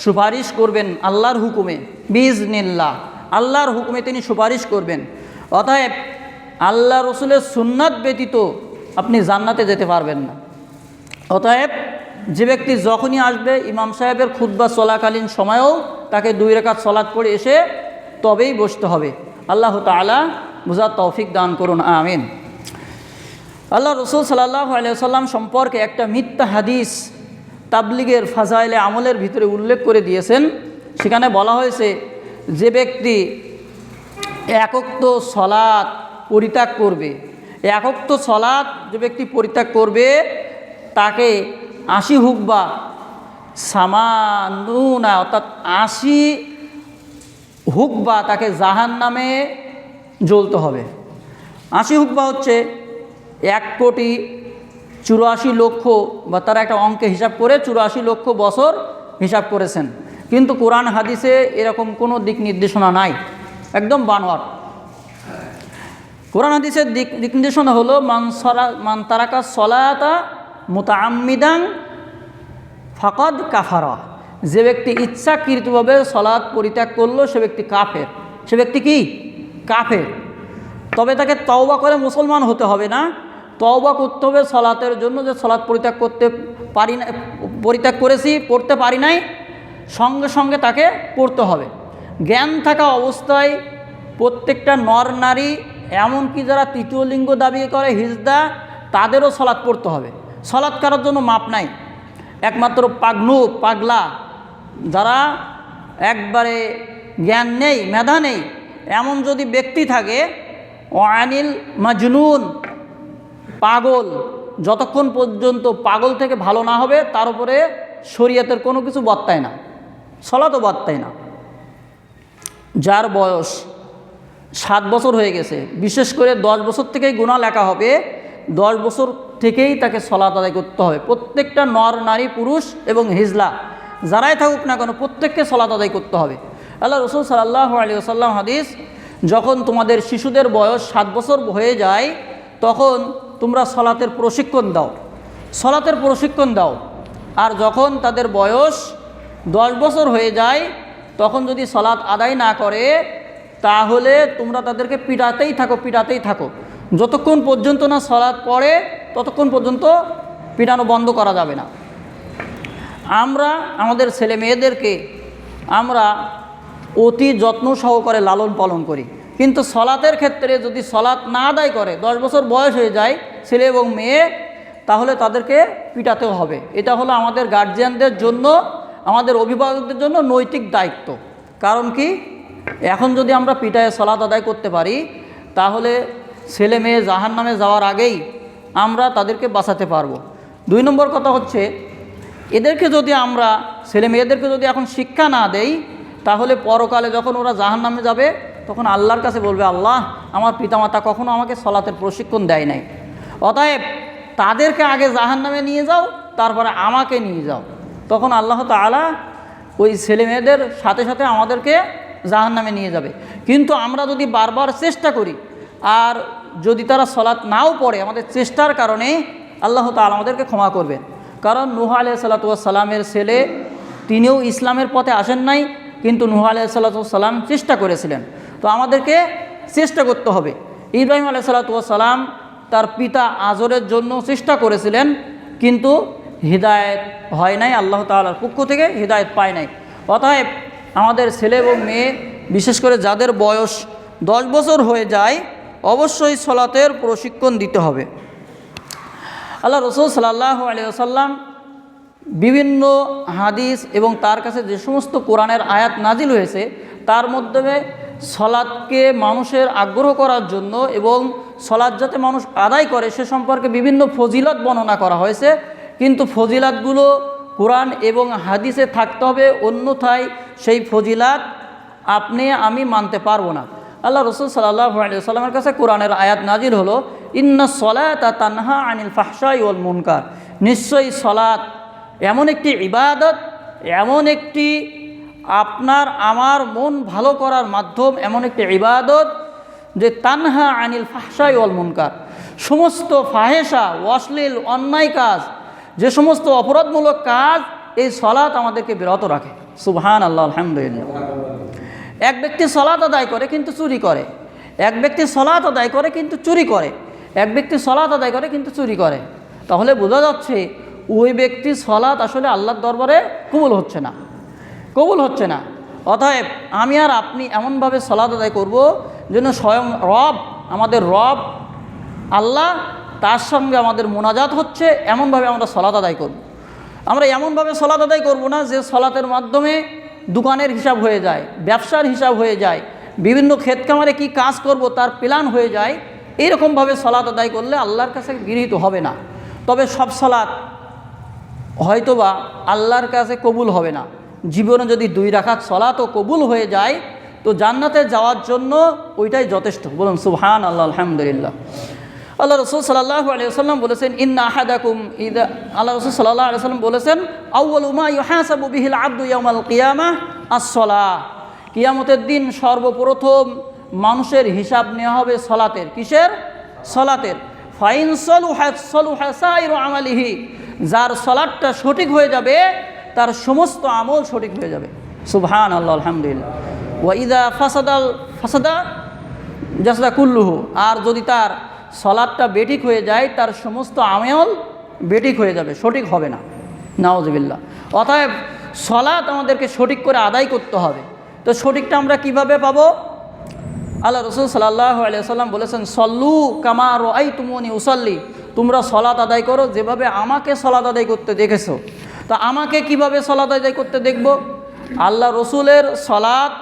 সুপারিশ করবেন আল্লাহর হুকুমে, বিইজনিল্লাহ, আল্লাহর হুকুমে তিনি সুপারিশ করবেন। অতএব আল্লাহ রসুলের সুন্নাত ব্যতীত আপনি জান্নাতে যেতে পারবেন না। অতএব যে ব্যক্তি যখনই আসবে, ইমাম সাহেবের খুতবা চলাকালীন সময়েও তাকে 2 রাকাত সালাত পড়ে এসে তবেই বসতে হবে। আল্লাহ তাআলা বুঝার তৌফিক দান করুন, আমিন। আল্লাহ রসুল সাল্লাল্লাহু আলাইহি ওয়াসাল্লাম সম্পর্কে একটা মিথ্যা হাদিস তাবলিগের ফাজাইলে আমলের ভিতরে উল্লেখ করে দিয়েছেন। সেখানে বলা হয়েছে, যে ব্যক্তি একক্ত সলাত পরিত্যাগ করবে, একক্ত সলাত যে ব্যক্তি পরিত্যাগ করবে, তাকে 80 হুকবা সামানুনা, অর্থাৎ 80 হুকবা তাকে জাহান্নামে জ্বলতে হবে। 80 হুকবা হচ্ছে 1,84,00,000, বা তারা একটা অঙ্কে হিসাব করে 84 লক্ষ বছর হিসাব করেছেন। কিন্তু কোরআন হাদিসে এরকম কোনো দিক নির্দেশনা নাই, একদম বানোয়াট। কোরআন হাদিসের দিক নির্দেশনা হলো, মান তারাকা সলাতা মুতাআম্মিদান ফাকাদ কাফারা, যে ব্যক্তি ইচ্ছাকৃতভাবে সলাৎ পরিত্যাগ করলো সে ব্যক্তি কাফের। সে ব্যক্তি কি? কাফের। তবে তাকে তওবা করে মুসলমান হতে হবে না, তওবা করতে হবে সলাতের জন্য, যে সলাৎ পরিত্যাগ করতে পারি না, পরিত্যাগ করেছি, পড়তে পারি নাই, সঙ্গে সঙ্গে তাকে পড়তে হবে। জ্ঞান থাকা অবস্থায় প্রত্যেকটা নর নারী, এমনকি যারা তৃতীয় লিঙ্গ দাবি করে হিজদা, তাদেরও সলাৎ পড়তে হবে। সলাৎ করার জন্য মাপ নাই। একমাত্র পাগলা, যারা একবারে জ্ঞান নেই, মেধা নেই, এমন যদি ব্যক্তি থাকে, ওয়ানিল মাজনুন, পাগল, যতক্ষণ পর্যন্ত পাগল থেকে ভালো না হবে তার উপরে শরীয়তের কোনো কিছু বর্তায় না, সলাতও বর্তায় না। যার বয়স 7 বছর হয়ে গেছে, বিশেষ করে 10 বছর থেকেই গুনাহ লেখা হবে, 10 বছর থেকেই তাকে সলাত আদায় করতে হবে। প্রত্যেকটা নর নারী পুরুষ এবং হিজলা যারাই থাকুক না কেন, প্রত্যেককে সলাত আদায় করতে হবে। আল্লাহ রসুল সাল্লাল্লাহু আলাইহি ওয়াসাল্লাম হাদিস যখন তোমাদের শিশুদের বয়স 7 বছর হয়ে যায় তখন তোমরা সলাতের প্রশিক্ষণ দাও, সলাতের প্রশিক্ষণ দাও। আর যখন তাদের বয়স 10 বছর হয়ে যায় তখন যদি সলাত আদায় না করে তাহলে তোমরা তাদেরকে পিটাতেই থাকো, যতক্ষণ পর্যন্ত না সলাত পড়ে ততক্ষণ পর্যন্ত পিটানো বন্ধ করা যাবে না। আমরা আমাদের ছেলে মেয়েদেরকে আমরা অতি যত্ন সহকারে লালন পালন করি, কিন্তু সলাতের ক্ষেত্রে যদি সলাত না আদায় করে 10 বছর বয়স হয়ে যায় ছেলে এবং মেয়ে, তাহলে তাদেরকে পিটাতেও হবে। এটা হলো আমাদের গার্জিয়ানদের জন্য, আমাদের অভিভাবকদের জন্য নৈতিক দায়িত্ব। কারণ কি, এখন যদি আমরা পিটায়ে সলাত আদায় করতে পারি তাহলে ছেলে মেয়ে জাহান্নামে যাওয়ার আগেই আমরা তাদেরকে বাঁচাতে পারবো। 2 নম্বর কথা হচ্ছে, এদেরকে যদি আমরা ছেলে মেয়েদেরকে যদি এখন শিক্ষা না দেই তাহলে পরকালে যখন ওরা জাহান্নামে যাবে তখন আল্লাহর কাছে বলবে, আল্লাহ আমার পিতামাতা কখনো আমাকে সলাতের প্রশিক্ষণ দেয় নাই, অতএব তাদেরকে আগে জাহান্নামে নিয়ে যাও তারপরে আমাকে নিয়ে যাও। তখন আল্লাহ তাআলা ওই ছেলে মেয়েদের সাথে সাথে আমাদেরকে জাহান্নামে নিয়ে যাবে। কিন্তু আমরা যদি বারবার চেষ্টা করি আর যদি তারা সলাত নাও পড়ে, আমাদের চেষ্টার কারণে আল্লাহ তাআলা আমাদেরকে ক্ষমা করবেন। কারণ নূহ আলাইহিস সালাতু ওয়াস সালামের ছেলে, তিনিও ইসলামের পথে আসেন নাই, কিন্তু নূহ আলাইহিস সালাতু ওয়াস সালাম চেষ্টা করেছিলেন। তো আমাদেরকে চেষ্টা করতে হবে। ইব্রাহিম আলাইহিস সালাতু ওয়াস সালাম তার পিতা আজরের জন্য চেষ্টা করেছিলেন, কিন্তু হিদায়েত হয় নাই, আল্লাহ তাআলার পক্ষ থেকে হিদায়েত পায় নাই। অতএব আমাদের ছেলে এবং মেয়ে, বিশেষ করে যাদের বয়স 10 বছর হয়ে যায়, অবশ্যই সলাতের প্রশিক্ষণ দিতে হবে। আল্লাহ রাসূল সাল্লাল্লাহু আলাইহি ওয়াসাল্লাম বিভিন্ন হাদিস এবং তার কাছে যে সমস্ত কোরআনের আয়াত নাজিল হয়েছে তার মাধ্যমে সলাতকে মানুষের আগ্রহ করার জন্য এবং সলাত যাতে মানুষ আদায় করে সে সম্পর্কে বিভিন্ন ফজিলত বর্ণনা করা হয়েছে। কিন্তু ফজিলাতগুলো কোরআন এবং হাদিসে থাকতে হবে, অন্যথায় সেই ফজিলাত আপনি আমি মানতে পারবো না। আল্লাহ রাসূল সাল্লাল্লাহু আলাইহি ওয়াসাল্লামের কাছে কোরআনের আয়াত নাজিল হলো, ইন্নাস সলাতা তানহা আনিল ফাহশাই ওয়াল মুনকার, নিশ্চয়ই সলাত এমন একটি ইবাদত, এমন একটি আপনার আমার মন ভালো করার মাধ্যম, এমন একটি ইবাদত যে তানহা আনিল ফাহশাই ওয়াল মুনকার, সমস্ত ফাহেসা, অশ্লীল, অন্যায় কাজ, যে সমস্ত অপরাধমূলক কাজ, এই সলাত আমাদেরকে বিরত রাখে। সুবহানাল্লাহ, আলহামদুলিল্লাহ। এক ব্যক্তি সলাত আদায় করে কিন্তু চুরি করে, এক ব্যক্তি সলাত আদায় করে কিন্তু চুরি করে, এক ব্যক্তি সলাত আদায় করে কিন্তু চুরি করে, তাহলে বোঝা যাচ্ছে ওই ব্যক্তি সলাত আসলে আল্লাহর দরবারে কবুল হচ্ছে না। অতএব আমি আর আপনি এমনভাবে সলাত আদায় করব যেন স্বয়ং রব, আমাদের রব আল্লাহ, তার সঙ্গে আমাদের মোনাজাত হচ্ছে, এমনভাবে আমরা সলাত আদায় করব। আমরা এমনভাবে সলাত আদায় করব না যে সলাতের মাধ্যমে দোকানের হিসাব হয়ে যায়, ব্যবসার হিসাব হয়ে যায়, বিভিন্ন ক্ষেত খামারে কী কাজ করব তার প্ল্যান হয়ে যায়। এইরকমভাবে সলাত আদায় করলে আল্লাহর কাছে গৃহীত হবে না। তবে সব সলাত হয়তোবা আল্লাহর কাছে কবুল হবে না। জীবনে যদি 2 রাকাত সলাতও কবুল হয়ে যায় তো জান্নাতে যাওয়ার জন্য ওইটাই যথেষ্ট। বলুন সুবহানাল্লাহ, আলহামদুলিল্লাহ। আল্লাহ রাসূল সাল্লাল্লাহু আলাইহি ওয়াসাল্লাম বলেছেন, ইন্না আহাদাকুম ইযা, আল্লাহ রাসূল সাল্লাল্লাহু আলাইহি ওয়াসাল্লাম বলেছেন, আউয়ালু মা ইউহাসাবু বিহিল আবদু ইয়াউমাল কিয়ামাহ আস-সালাহ, কিয়ামতের দিন সর্বপ্রথম মানুষের হিসাব নেওয়া হবে সলাতের। কিসের? সলাতের। ফাইন সালুহাত সালুহা সাইরু আমালিহি, যার সলাতটা সঠিক হয়ে যাবে তার সমস্ত আমল সঠিক হয়ে যাবে। সুবহানাল্লাহ, আলহামদুলিল্লাহ। ওয়া ইযা ফাসাদা জাসাদা কুল্লুহু, আর যদি তার সলাতটা বেঠিক হয়ে যায় তার সমস্ত আমল বেঠিক হয়ে যাবে, সঠিক হবে না। নাউজুবিল্লাহ। অতএব সলাত আমাদেরকে সঠিক করে আদায় করতে হবে। তো সঠিকটা আমরা কিভাবে পাবো? আল্লাহ রাসূল সাল্লাল্লাহু আলাইহি ওয়াসাল্লাম বলেছেন, সল্লু কামা রাআইতুমুনি উসাল্লি, তোমরা সলাত আদায় করো যেভাবে আমাকে সলাত আদায় করতে দেখেছো। তো আমাকে কিভাবে সলাত আদায় করতে দেখব? আল্লাহ রসুলের সলাত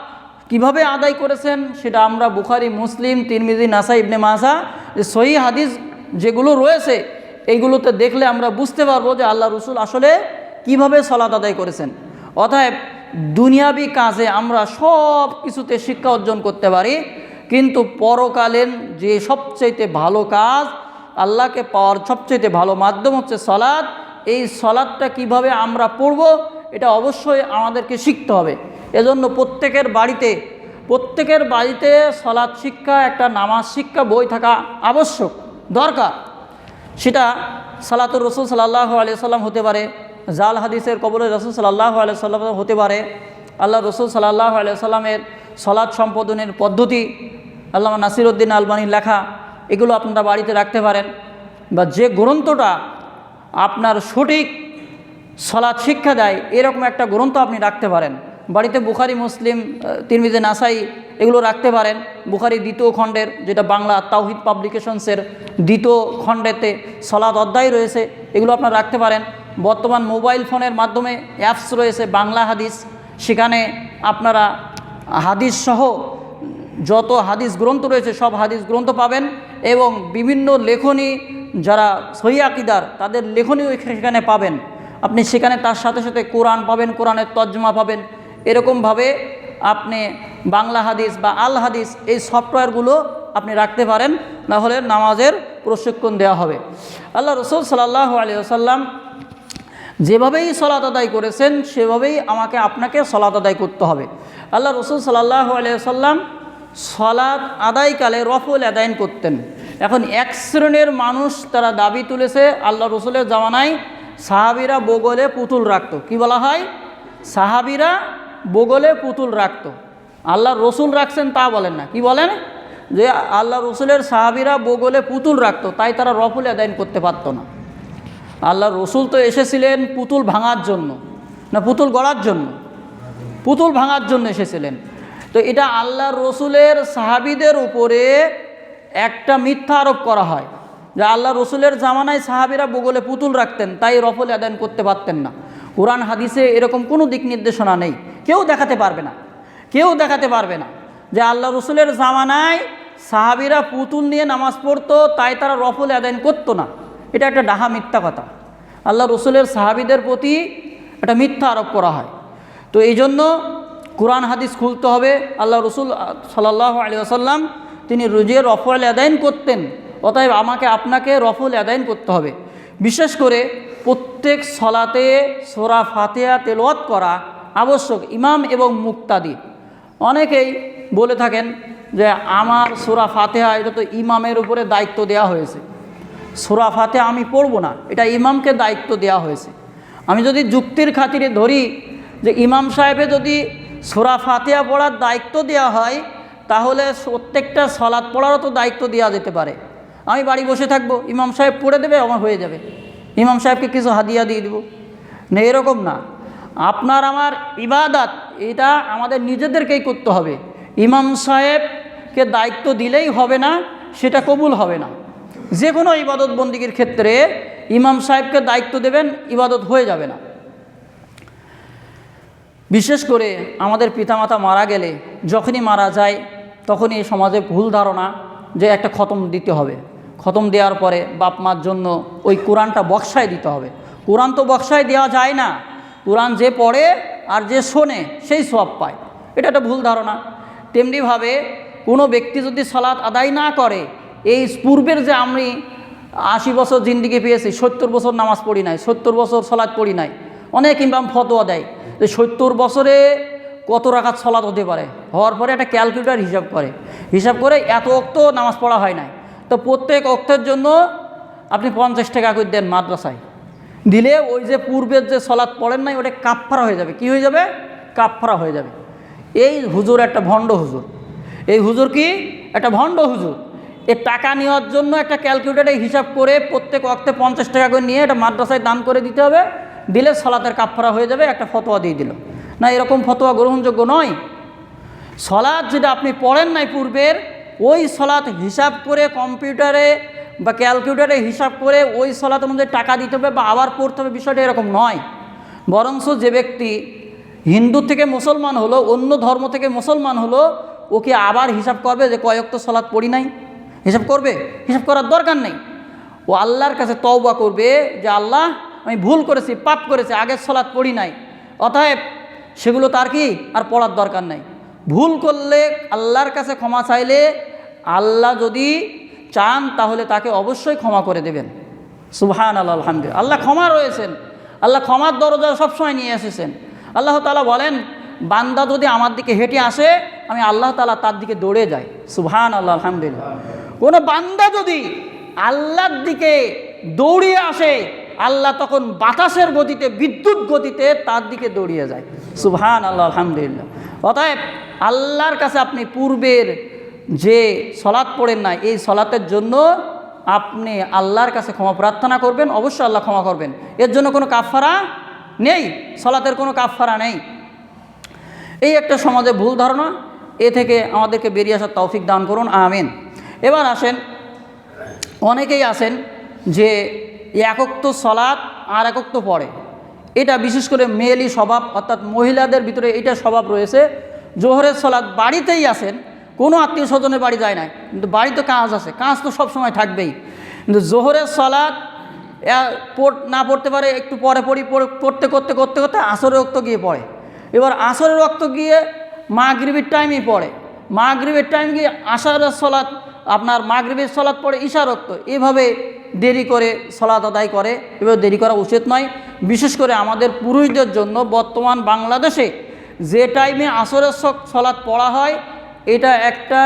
কিভাবে আদায় করেছেন সেটা আমরা বুখারী, মুসলিম, তিরমিজি, নাসাই, ইবনে মাজাহ যে সহিহ হাদিস যেগুলো রয়েছে এইগুলোতে দেখলে আমরা বুঝতে পারবো যে আল্লাহ রসুল আসলে কিভাবে সলাত আদায় করেছেন। অতএব দুনিয়াবি কাজে আমরা সব কিছুতে শিক্ষা অর্জন করতে পারি, কিন্তু পরকালীন যে সবচাইতে ভালো কাজ, আল্লাহকে পাওয়ার সবচাইতে ভালো মাধ্যম হচ্ছে সলাত। এই সলাতটা কিভাবে আমরা পড়ব এটা অবশ্যই আমাদেরকে শিখতে হবে। এজন্য প্রত্যেকের বাড়িতে প্রত্যেকের বাড়িতে সলাৎ শিক্ষা, একটা নামাজ শিক্ষা বই থাকা আবশ্যক, দরকার। সেটা সালাতুর রসুল সাল্লাল্লাহু আলাইহি সাল্লাম হতে পারে, জাল হাদিসের কবরের রসুল সাল্লাল্লাহু আলাইহি সাল্লাম হতে পারে, আল্লাহ রসুল সাল্লাল্লাহু আলাইহি সাল্লামের সলাৎ সম্পাদনের পদ্ধতি, আল্লামা নাসিরউদ্দিন আলবানীর লেখা, এগুলো আপনারা বাড়িতে রাখতে পারেন। বা যে গ্রন্থটা আপনার সঠিক সলাৎ শিক্ষা দেয় এরকম একটা গ্রন্থ আপনি রাখতে পারেন বাড়িতে। বুখারী, মুসলিম, তিরমিজি, নাসাই এগুলো রাখতে পারেন। বুখারী দ্বিতীয় খণ্ডের, যেটা বাংলা তাওহিদ পাবলিকেশনসের দ্বিতীয় খণ্ডেতে সলাৎ অধ্যায় রয়েছে, এগুলো আপনারা রাখতে পারেন। বর্তমান মোবাইল ফোনের মাধ্যমে অ্যাপস রয়েছে বাংলা হাদিস, সেখানে আপনারা হাদিস সহ যত হাদিস গ্রন্থ রয়েছে সব হাদিস গ্রন্থ পাবেন। এবং বিভিন্ন লেখনী, যারা সহিহ আকীদার তাদের লেখনীও সেখানে পাবেন আপনি। সেখানে তার সাথে সাথে কোরআন পাবেন, কোরআনের তর্জমা পাবেন। এরকমভাবে আপনি বাংলা হাদিস বা আল হাদিস এই সফটওয়্যারগুলো আপনি রাখতে পারেন, না হলে নামাজের প্রশিক্ষণ দেওয়া হবে। আল্লাহ রসুল সাল্লাল্লাহু আলাইহি ওয়াসাল্লাম যেভাবেই সলাত আদায় করেছেন সেভাবেই আমাকে আপনাকে সলাত আদায় করতে হবে। আল্লাহ রসুল সাল্লাল্লাহু আলাইহি ওয়াসাল্লাম সলাত আদায়কালে রফুল আদায়ন করতেন। এখন এক শ্রেণীর মানুষ তারা দাবি তুলেছে আল্লাহ রসুলের জামানায় সাহাবীরা বগলে পুতুল রাখত। কি বলা হয়? সাহাবীরা বগলে পুতুল রাখত। আল্লাহ রসুল রাখছেন তা বলেন না, কি বলেন? যে আল্লাহ রসুলের সাহাবীরা বগলে পুতুল রাখত, তাই তারা রফুল আদায়ন করতে পারত না। আল্লাহ রসুল তো এসেছিলেন পুতুল ভাঙার জন্য, না পুতুল গড়ার জন্য? পুতুল ভাঙার জন্য এসেছিলেন। তো এটা আল্লাহ রসুলের সাহাবীদের উপরে একটা মিথ্যা আরোপ করা হয় যে আল্লাহ রসুলের জামানায় সাহাবীরা বগলে পুতুল রাখতেন, তাই রফুল আদায়ন করতে পারতেন না। কোরআন হাদিসে এরকম কোনো দিক নির্দেশনা নেই, কেউ দেখাতে পারবে না, কেউ দেখাতে পারবে না যে আল্লাহ রসুলের জামানায় সাহাবীরা পুতুল নিয়ে নামাজ পড়তো তাই তারা রফুল আদায়ন করতো না। এটা একটা ডাহা মিথ্যা কথা। আল্লাহ রসুলের সাহাবীদের প্রতি একটা মিথ্যা আরোপ করা হয়। তো এই জন্য কোরআন হাদিস খুলতে হবে। আল্লাহ রসুল সাল্লাল্লাহু আলাইহি ওয়াসাল্লাম তিনি রোজে রফুল আদায়ন করতেন, অতএব আমাকে আপনাকে রফুল আদায়ন করতে হবে। বিশেষ করে প্রত্যেক সলাতে সূরা ফাতিহা তেলাওয়াত করা আবশ্যক, ইমাম এবং মুক্তাদি। অনেকেই বলে থাকেন যে আমার সূরা ফাতিহা এটা তো ইমামের উপরে দায়িত্ব দেওয়া হয়েছে, সূরা ফাতিহা আমি পড়ব না, এটা ইমামকে দায়িত্ব দেওয়া হয়েছে। আমি যদি যুক্তির খাতিরে ধরি যে ইমাম সাহেবে যদি সূরা ফাতিহা পড়ার দায়িত্ব দেওয়া হয় তাহলে প্রত্যেকটা সলাৎ পড়ারও তো দায়িত্ব দেওয়া যেতে পারে। আমি বাড়ি বসে থাকবো, ইমাম সাহেব পড়ে দেবে, আমার হয়ে যাবে, ইমাম সাহেবকে কিছু হাদিয়া দিয়ে দেবো না, এরকম না। আপনার আমার ইবাদত এটা আমাদের নিজেদেরকেই করতে হবে। ইমাম সাহেবকে দায়িত্ব দিলেই হবে না, সেটা কবুল হবে না। যে কোনো ইবাদত বন্দিগির ক্ষেত্রে ইমাম সাহেবকে দায়িত্ব দেবেন, ইবাদত হয়ে যাবে না। বিশেষ করে আমাদের পিতামাতা মারা গেলে, যখনই মারা যায় তখনই সমাজে ভুল ধারণা যে একটা খতম দিতে হবে, খতম দেওয়ার পরে বাপ মার জন্য ওই কোরআনটা বক্সায় দিতে হবে। কোরআন তো বক্সায় দেওয়া যায় না, কোরআন যে পড়ে আর যে শোনে সেই সওয়াব পায়, এটা একটা ভুল ধারণা। তেমনিভাবে কোনো ব্যক্তি যদি সালাত আদায় না করে, এই পূর্বের যে আমি 80 বছর জিন্দিগি পেয়েছি, 70 বছর নামাজ পড়ি নাই, 70 বছর সালাত পড়ি নাই, অনেক ইমাম ফতোয়া দেয় যে 70 বছরে কত রাকাত সালাত হতে পারে, হওয়ার পরে একটা ক্যালকুলেটর হিসাব করে এত ওয়াক্ত নামাজ পড়া হয় নাই, তো প্রত্যেক ওয়াক্তের জন্য আপনি 50 টাকা করে দেন মাদ্রাসায়, দিলে ওই যে পূর্বের যে সালাত পড়েন নাই ওটা কাফফারা হয়ে যাবে। কি হয়ে যাবে? কাফফারা হয়ে যাবে। এই হুজুর একটা ভণ্ড হুজুর, এই হুজুর কি একটা ভণ্ড হুজুর। এর টাকা নেওয়ার জন্য একটা ক্যালকুলেটরে হিসাব করে প্রত্যেক ওয়াক্তে 50 টাকা করে নিয়ে এটা মাদ্রাসায় দান করে দিতে হবে, দিলে সালাতের কাফফারা হয়ে যাবে, একটা ফতোয়া দিয়ে দিল। না, এরকম ফতোয়া গ্রহণযোগ্য নয়। সালাত যেটা আপনি পড়েন নাই পূর্বের, ওই সালাত হিসাব করে কম্পিউটারে বা ক্যালকুলেটরে হিসাব করে ওই সালাত অনুযায়ী টাকা দিতে হবে বা আবার পড়তে হবে, বিষয়টা এরকম নয়। বরঞ্চ যে ব্যক্তি হিন্দু থেকে মুসলমান হলো, অন্য ধর্ম থেকে মুসলমান হলো, ও কি আবার হিসাব করবে যে কয়েক তো সালাত পড়ি নাই? হিসাব করবে? হিসাব করার দরকার নেই। ও আল্লাহর কাছে তওবা করবে যে আল্লাহ আমি ভুল করেছি, পাপ করেছি, আগের সালাত পড়ি নাই, অতএব সেগুলো তার কি আর পড়ার দরকার নাই। ভুল করলে আল্লাহর কাছে ক্ষমা চাইলে আল্লাহ যদি চান তাহলে তাকে অবশ্যই ক্ষমা করে দেবেন। সুবহানাল্লাহ, আলহামদুলিল্লাহ। আল্লাহ ক্ষমা রয়েছেন, আল্লাহ ক্ষমার দরজা সবসময় নিয়ে এসেছেন। আল্লাহ তাআলা বলেন বান্দা যদি আমার দিকে হেঁটে আসে আমি আল্লাহ তাআলা তার দিকে দৌড়ে যাই। সুবহানাল্লাহ, আলহামদুলিল্লাহ। কোনো বান্দা যদি আল্লাহর দিকে দৌড়িয়ে আসে, আল্লাহ তখন বাতাসের গতিতে, বিদ্যুৎ গতিতে তার দিকে দৌড়িয়ে যায়। সুবহানাল্লাহ, আলহামদুলিল্লাহ। অতএব আল্লাহর কাছে আপনি পূর্বের যে সলাৎ পড়েন না, এই সলাতের জন্য আপনি আল্লাহর কাছে ক্ষমা প্রার্থনা করবেন, অবশ্যই আল্লাহ ক্ষমা করবেন। এর জন্য কোনো কাফফারা নেই, সলাতের কোনো কাফফারা নেই। এই একটা সমাজে ভুল ধারণা, এ থেকে আমাদেরকে বেরিয়ে আসার তৌফিক দান করুন, আমিন। এবার আসেন, অনেকেই আছেন যে এক ওয়াক্ত সলাৎ আর এক ওয়াক্ত পড়ে, এটা বিশেষ করে মেয়েলি স্বভাব, অর্থাৎ মহিলাদের ভিতরে এটা স্বভাব রয়েছে। জোহরের সলাৎ বাড়িতেই আসেন, কোনো আত্মীয় স্বজনের বাড়ি যায় না, কিন্তু বাড়িতে কাজ আছে, কাজ তো সবসময় থাকবেই। কিন্তু জোহরের সলাৎ না পড়তে পারে, একটু পরে পড়তে করতে করতে করতে আসরের ওয়াক্ত গিয়ে পড়ে। এবার আসরের ওয়াক্ত গিয়ে মাগরিবের টাইমেই পড়ে, মাগরিবের টাইম গিয়ে আশারের সলাৎ, আপনার মাগরিবের সলাৎ পড়ে ঈশার ওয়াক্ত, এভাবে দেরি করে সলাৎ আদায় করে। এভাবে দেরি করা উচিত নয়। বিশেষ করে আমাদের পুরুষদের জন্য বর্তমান বাংলাদেশে যে টাইমে আসরের সলাৎ পড়া হয়, এটা একটা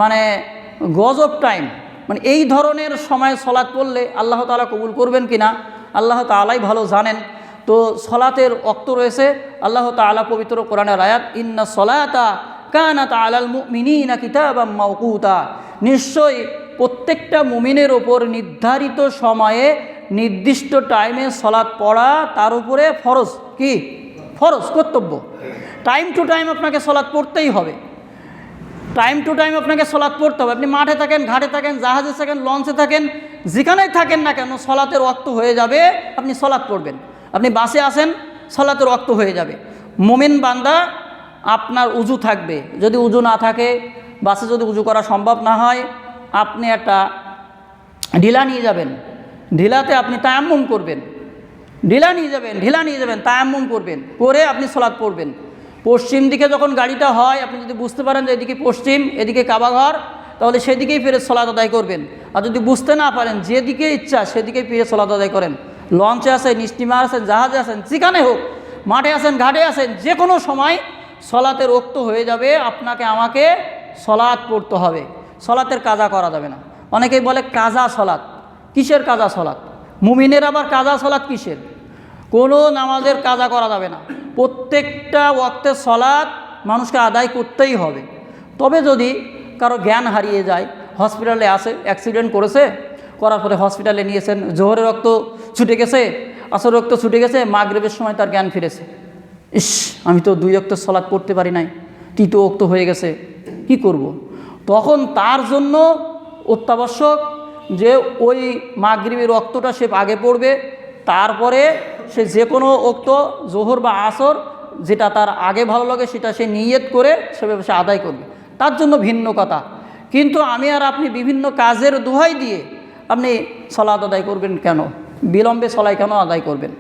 মানে গজব টাইম। মানে এই ধরনের সময় সলাৎ পড়লে আল্লাহ তাআলা কবুল করবেন কিনা আল্লাহ তাআলাই ভালো জানেন। তো সলাতের ওয়াক্ত রয়েছে, আল্লাহ তাআলা পবিত্র কোরআনের আয়াত, ইন্না সলাতা কানাত আলাল মুমিনিনা কিতাবাম মাওকুতা, নিশ্চয়ই প্রত্যেকটা মুমিনের ওপর নির্ধারিত সময়ে নির্দিষ্ট টাইমে সলাৎ পড়া তার উপরে ফরজ। কি ফরজ? কর্তব্য। টাইম টু টাইম আপনাকে সলাৎ পড়তেই হবে, টাইম টু টাইম আপনাকে সলাৎ পড়তে হবে। আপনি মাঠে থাকেন, ঘাটে থাকেন, জাহাজে থাকেন, লঞ্চে থাকেন, যেখানেই থাকেন না কেন, সলাতের ওয়াক্ত হয়ে যাবে, আপনি সলাৎ পড়বেন। আপনি বাসে আসেন, সলাতের ওয়াক্ত হয়ে যাবে। মুমিন বান্দা আপনার উজু থাকবে, যদি উজু না থাকে, বাসে যদি উজু করা সম্ভব না হয়, আপনি একটা ঢিলা নিয়ে যাবেন, ঢিলাতে আপনি তায়াম্মুম করবেন, ঢিলা নিয়ে যাবেন তায়াম্মুম করবেন, করে আপনি সলাৎ পড়বেন। পশ্চিম দিকে যখন গাড়িটা হয়, আপনি যদি বুঝতে পারেন যে এদিকে পশ্চিম, এদিকে কাবাঘর, তাহলে সেদিকেই ফিরে সলাৎ আদায় করবেন। আর যদি বুঝতে না পারেন, যেদিকে ইচ্ছা সেদিকেই ফিরে সলাৎ আদায় করেন। লঞ্চে আসেন, স্টিমার আছেন, জাহাজে আসেন, যেখানে হোক, মাঠে আসেন, ঘাটে আসেন, যে কোনো সময় সলাতের ওক্ত হয়ে যাবে, আপনাকে আমাকে সলাৎ পড়তে হবে, সলাতের কাজা করা যাবে না। অনেকেই বলে কাজা সলাৎ, কিসের কাজা সলাৎ? মুমিনের আবার কাজা সলাৎ কিসের? কোনো নামাজের কাজা করা যাবে না, প্রত্যেকটা ওয়াক্তের সলাৎ মানুষকে আদায় করতেই হবে। তবে যদি কারো জ্ঞান হারিয়ে যায়, হসপিটালে আসে, অ্যাক্সিডেন্ট করেছে, করার পরে হসপিটালে নিয়েছেন, জোহরের রক্ত ছুটে গেছে, আসরের রক্ত ছুটে গেছে, মাগরিবের সময় তার জ্ঞান ফিরেছে, ইস আমি তো 2 ওয়াক্তের সলাৎ পড়তে পারি নাই, 3য় ওয়াক্ত হয়ে গেছে, কি করব? তখন তার জন্য অত্যাবশ্যক যে ওই মাগরিবের ওয়াক্তটা সে আগে পড়বে, তারপরে সে যে কোনো ওক্ত, জোহর বা আসর, যেটা তার আগে ভালো লাগে সেটা সে নিয়ত করে সেভাবে সে আদায় করবে, তার জন্য ভিন্ন কথা। কিন্তু আমি আর আপনি বিভিন্ন কাজের দোহাই দিয়ে আপনি সলাৎ আদায় করবেন কেন? বিলম্বে সলাৎ কেন আদায় করবেন?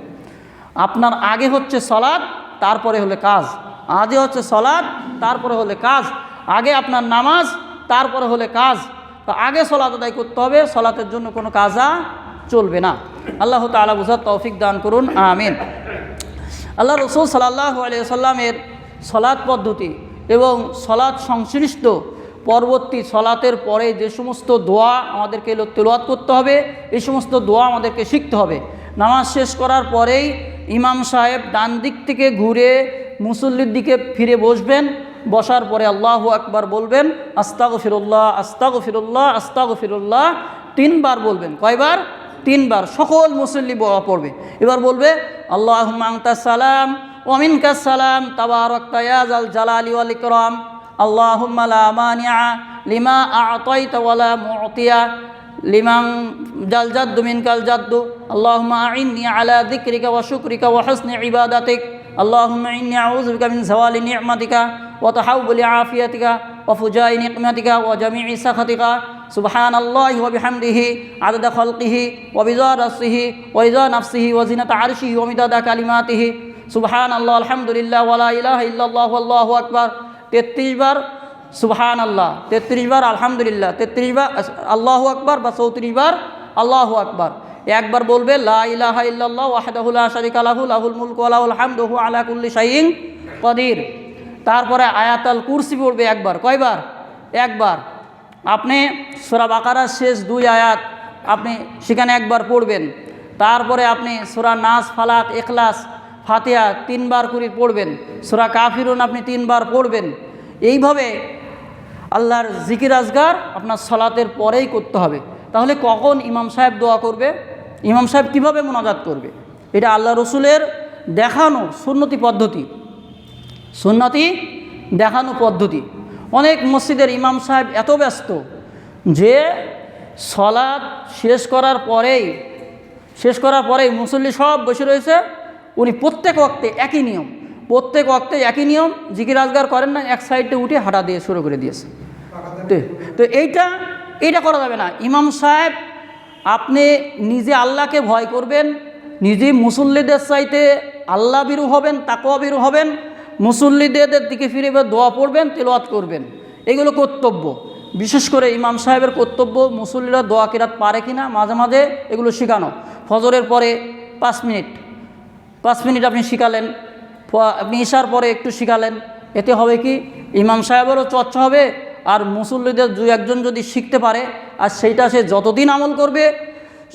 আপনার আগে হচ্ছে সলাৎ, তারপরে হলে কাজ। আগে হচ্ছে সলাৎ, তারপরে হলে কাজ। আগে আপনার নামাজ, তারপরে হলে কাজ। তো আগে সলাৎ আদায় করতে হবে, সলাতের জন্য কোনো কাজা চলবে না। আল্লাহ তাআলা বুঝার তৌফিক দান করুন, আমিন। আল্লাহ রসুল সাল্লাল্লাহু আলাইহি ওয়াসাল্লামের সলাৎ পদ্ধতি এবং সলাৎ সংশ্লিষ্ট পরবর্তী সলাতের পরে যে সমস্ত দোয়া আমাদেরকে তেলাওয়াত করতে হবে, এই সমস্ত দোয়া আমাদেরকে শিখতে হবে। নামাজ শেষ করার পরেই ইমাম সাহেব ডান দিক থেকে ঘুরে মুসল্লির দিকে ফিরে বসবেন, বসার পরে আল্লাহু আকবার বলবেন, আস্তাগফিরুল্লাহ আস্তাগফিরুল্লাহ আস্তাগফিরুল্লাহ 3 বার বলবেন। কয়বার? 3 বার। সকল মুসল্লি পড়বে। এবার বলবে, আল্লাহুম্মা আনতাস সালাম ওয়া মিনকাস সালাম তাবারাকতা ইয়া যাল জালালি ওয়াল ইকরাম, আল্লাহুম্মা লা মানিআ লিমা আ'তাইতা ওয়া লা মু'তিয়া লিমান জাল জাদ্দু মিনকাল জাদ্দু, আল্লাহুম্মা আ'ইন্নি আলা যিকরিকা ওয়া শুকরিকা ওয়া হুসনি ইবাদাতিক, আল্লাহুম্মা ইন্নী আউযু বিকা মিন যাওয়ালি নি'মাতিকা ওয়া তাহাউবুলি আফিয়াতিকা ওয়া ফুজাই নিকমাতিকা ওয়া জামিই সাখাতিকা, সুবহানাল্লাহি ওয়া বিহামদিহি আদাদা খালকিহি ওয়া বিজাদ আরশিহি ওয়া রিজা নাফসিহি ওয়া জিনাতা আরশিহি ওয়া মিদাদা কালিমাতিহি, সুবহানাল্লাহ আলহামদুলিল্লাহ ওয়া লা ইলাহা ইল্লাল্লাহ আল্লাহু আকবার 33 বার সুবহানাল্লাহ, 33 বার আলহামদুলিল্লাহ, 33 বার আল্লাহু আকবার বা 34 বার আল্লাহু আকবার। একবার বলবে লা ইলাহা ইল্লাল্লাহ ওয়াহদাহু লা শারীকা লাহু লাহুল মুলকু ওয়া লাহুল হামদু ওয়া হুয়া আলা কুল্লি শাইইন কদির। তারপরে আয়াতুল কুরসি পড়বে একবার। কয়বার? একবার। আপনি সূরা বাকারার শেষ 2 আয়াত আপনি সেখানে একবার পড়বেন। তারপরে আপনি সূরা নাস, ফালাক, ইখলাস, ফাতিহা 3 বার করে পড়বেন। সূরা কাফিরুন আপনি 3 বার পড়বেন। এইভাবে আল্লাহর জিকির আজগার আপনার সালাতের পরেই করতে হবে। তাহলে কখন ইমাম সাহেব দোয়া করবে? ইমাম সাহেব কীভাবে মোনাজাত করবে? এটা আল্লাহ রসুলের দেখানো সুন্নতি পদ্ধতি, সুন্নতি দেখানো পদ্ধতি। অনেক মসজিদের ইমাম সাহেব এত ব্যস্ত যে সালাত শেষ করার পরেই মুসল্লি সব বসে রয়েছে, উনি প্রত্যেক ওয়াক্তে একই নিয়ম, প্রত্যেক ওয়াক্তে একই নিয়ম, জিকির আজগার করেন না, এক সাইডে উঠে হাঁটা দিয়ে শুরু করে দিয়েছে। তো এইটা করা যাবে না। ইমাম সাহেব আপনি নিজে আল্লাহকে ভয় করবেন, নিজে মুসল্লিদের চাইতে আল্লাহ বিরু হবেন, তাকওয়া বিরু হবেন, মুসল্লিদের দিকে ফিরে দোয়া পড়বেন, তেলাওয়াত করবেন। এগুলো কর্তব্য। বিশেষ করে ইমাম সাহেবের কর্তব্য মুসল্লিরা দোয়া কিরাত পারে কিনা মাঝে মাঝে এগুলো শেখানো। ফজরের পরে 5 মিনিট আপনি শিখালেন, আপনি ইশার পরে একটু শিখালেন। এতে হবে কি, ইমাম সাহেবেরও চর্চা হবে, আর মুসল্লিদের 2-1জন যদি শিখতে পারে, আর সেইটা সে যতদিন আমল করবে,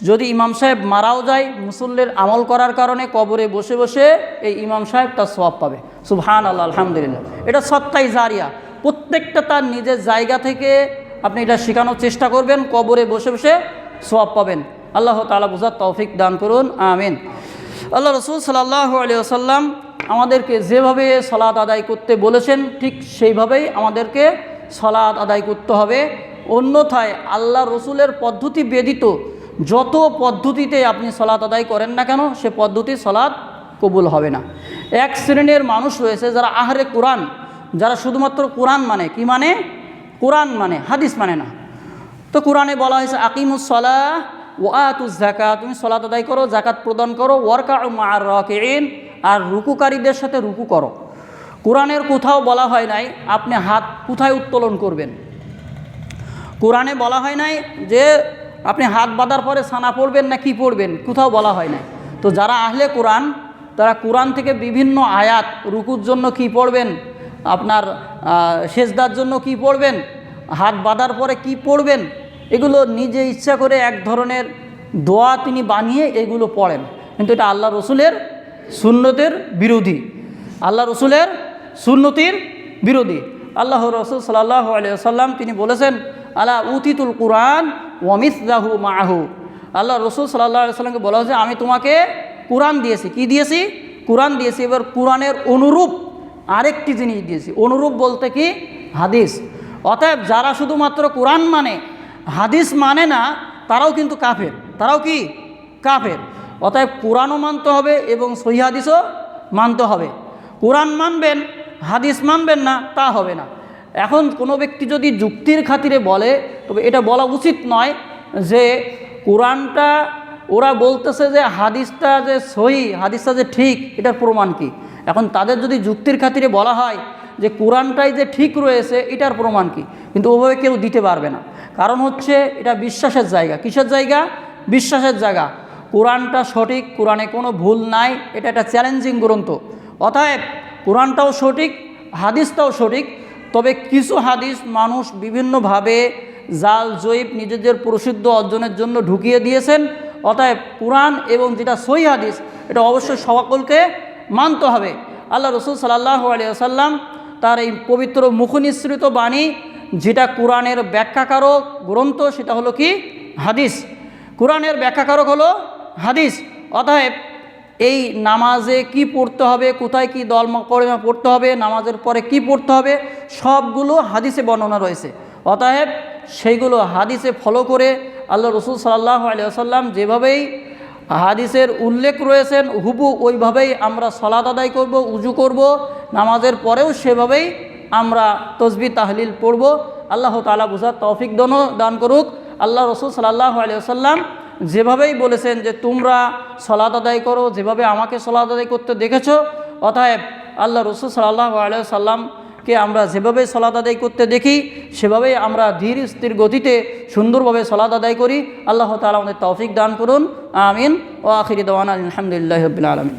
যদি ইমাম সাহেব মারাও যায় মুসল্লির আমল করার কারণে, কবরে বসে বসে এই ইমাম সাহেব তার সওয়াব পাবে। সুবহানাল্লাহ, আলহামদুলিল্লাহ। এটা সত্তাই জারিয়া। প্রত্যেকটা তার নিজের জায়গা থেকে আপনি এটা শেখানোর চেষ্টা করবেন, কবরে বসে বসে সওয়াব পাবেন। আল্লাহ তাআলা বুঝার তৌফিক দান করুন, আমিন। আল্লাহ রসুল সাল্লাল্লাহু আলাইহি ওয়াসাল্লাম আমাদেরকে যেভাবে সালাত আদায় করতে বলেছেন ঠিক সেইভাবেই আমাদেরকে সালাত আদায় করতে হবে। অন্যথায় আল্লাহ রসুলের পদ্ধতি ব্যতীত যত পদ্ধতিতে আপনি সালাত আদায় করেন না কেন, সে পদ্ধতি সালাত কবুল হবে না। এক শ্রেণীর মানুষ রয়েছে যারা আহলে কোরআন, যারা শুধুমাত্র কোরআন মানে, কি মানে? কোরআন মানে, হাদিস মানে না। তো কোরআনে বলা হয়েছে আকিমুস সালাহ ওয়া আতুজ যাকাত, তুমি সালাত আদায় করো, যাকাত প্রদান করো, ওয়ারকাউ মা'আর রাকিঈন, আর রুকুকারীদের সাথে রুকু করো। কোরআনের কোথাও বলা হয় নাই আপনি হাত কোথায় উত্তোলন করবেন। কোরআনে বলা হয় নাই যে আপনি হাত বাঁধার পরে সানা পড়বেন না কি পড়বেন, কোথাও বলা হয় নাই। তো যারা আহলে কোরআন, তারা কোরআন থেকে বিভিন্ন আয়াত, রুকুর জন্য কি পড়বেন, আপনার সেজদার জন্য কি পড়বেন, হাত বাঁধার পরে কি পড়বেন, এগুলো নিজে ইচ্ছা করে এক ধরনের দোয়া তিনি বানিয়ে এগুলো পড়েন। কিন্তু এটা আল্লাহ রসুলের সুন্নতের বিরোধী, আল্লাহ রসুলের সুন্নতির বিরোধী। আল্লাহ রসুল সাল্লাল্লাহু আলাইহি ওয়াসাল্লাম তিনি বলেছেন আলা উতিতুল কুরআন ওয়া মিসলাহু মাআহু। আল্লাহ রসুল সাল্লাল্লাহু আলাইহি ওয়াসাল্লামকে বলা হয়েছে আমি তোমাকে কোরআন দিয়েছি। কি দিয়েছি? কোরআন দিয়েছি। এবার কোরআনের অনুরূপ আরেকটি জিনিস দিয়েছি। অনুরূপ বলতে কি? হাদিস। অতএব যারা শুধুমাত্র কোরআন মানে হাদিস মানে না, তারাও কিন্তু কাফের, তারাও কি কাফের। অতএব কোরআনও মানতে হবে এবং সহিহ হাদিসও মানতে হবে। কোরআন মানবেন, হাদিস মানবেন না, তা হবে না। এখন কোনো ব্যক্তি যদি যুক্তির খাতিরে বলে, তবে এটা বলা উচিত নয় যে কোরআনটা ওরা বলতেছে যে হাদিসটা যে সহি, হাদিসটা যে ঠিক, এটার প্রমাণ কি? এখন তাদের যদি যুক্তির খাতিরে বলা হয় যে কোরআনটাই যে ঠিক রয়েছে, এটার প্রমাণ কি? কিন্তু ওভাবে কেউ দিতে পারবে না। কারণ হচ্ছে এটা বিশ্বাসের জায়গা। কিসের জায়গা? বিশ্বাসের জায়গা। কোরআনটা সঠিক, কোরআনে কোনো ভুল নাই, এটা একটা চ্যালেঞ্জিং গ্রন্থ। অতএব কোরআনটাও সঠিক, হাদিসটাও সঠিক। তবে কিছু হাদিস মানুষ বিভিন্নভাবে জাল জয়ীব নিজেদের প্রসিদ্ধ অর্জনের জন্য ঢুকিয়ে দিয়েছেন। অতএব কোরআন এবং যেটা সহিহ হাদিস, এটা অবশ্যই সকলকে মানতে হবে। আল্লাহ রসুল সাল্লাল্লাহু আলাইহি ওয়াসাল্লাম তার এই পবিত্র মুখনিসৃত বাণী, যেটা কোরআনের ব্যাখ্যাকারক গ্রন্থ, সেটা হলো কি? হাদিস। কোরআনের ব্যাখ্যাকারক হলো হাদিস। অতএব এই নামাজে কি পড়তে হবে, কোথায় কি দল কলমা পড়তে হবে, নামাজের পরে কি পড়তে হবে, সবগুলো হাদিসে বর্ণনা রয়েছে। অতএব সেইগুলো হাদিসে ফলো করে আল্লাহ রসুল সাল্লাল্লাহু আলাইহি ওয়াসাল্লাম যেভাবেই হাদিসের উল্লেখ রয়েছেন হুবহু ওইভাবেই আমরা সালাত আদায় করব, উজু করব, নামাজের পরেও সেভাবেই আমরা তসবিহ তাহলিল পড়ব। আল্লাহ তাআলা বুঝার তৌফিক দান করুক। আল্লাহ রসুল সাল্লাল্লাহু আলাইহি ওয়াসাল্লাম যেভাবেই বলেছেন যে তোমরা সালাত আদায় করো, যেভাবে আমাকে সালাত আদায় করতে দেখেছো, অতএব আল্লাহ রসুল সাল্লাল্লাহু আলাইহি ওয়াসাল্লামকে আমরা যেভাবে সালাত আদায় করতে দেখি, সেভাবেই আমরা ধীর স্থির গতিতে সুন্দরভাবে সালাত আদায় করি। আল্লাহ তাআলা আমাদের তৌফিক দান করুন, আমিন। ওয়া আখিরি দাওয়ানা আলহামদুলিল্লাহি রাব্বিল আলামিন।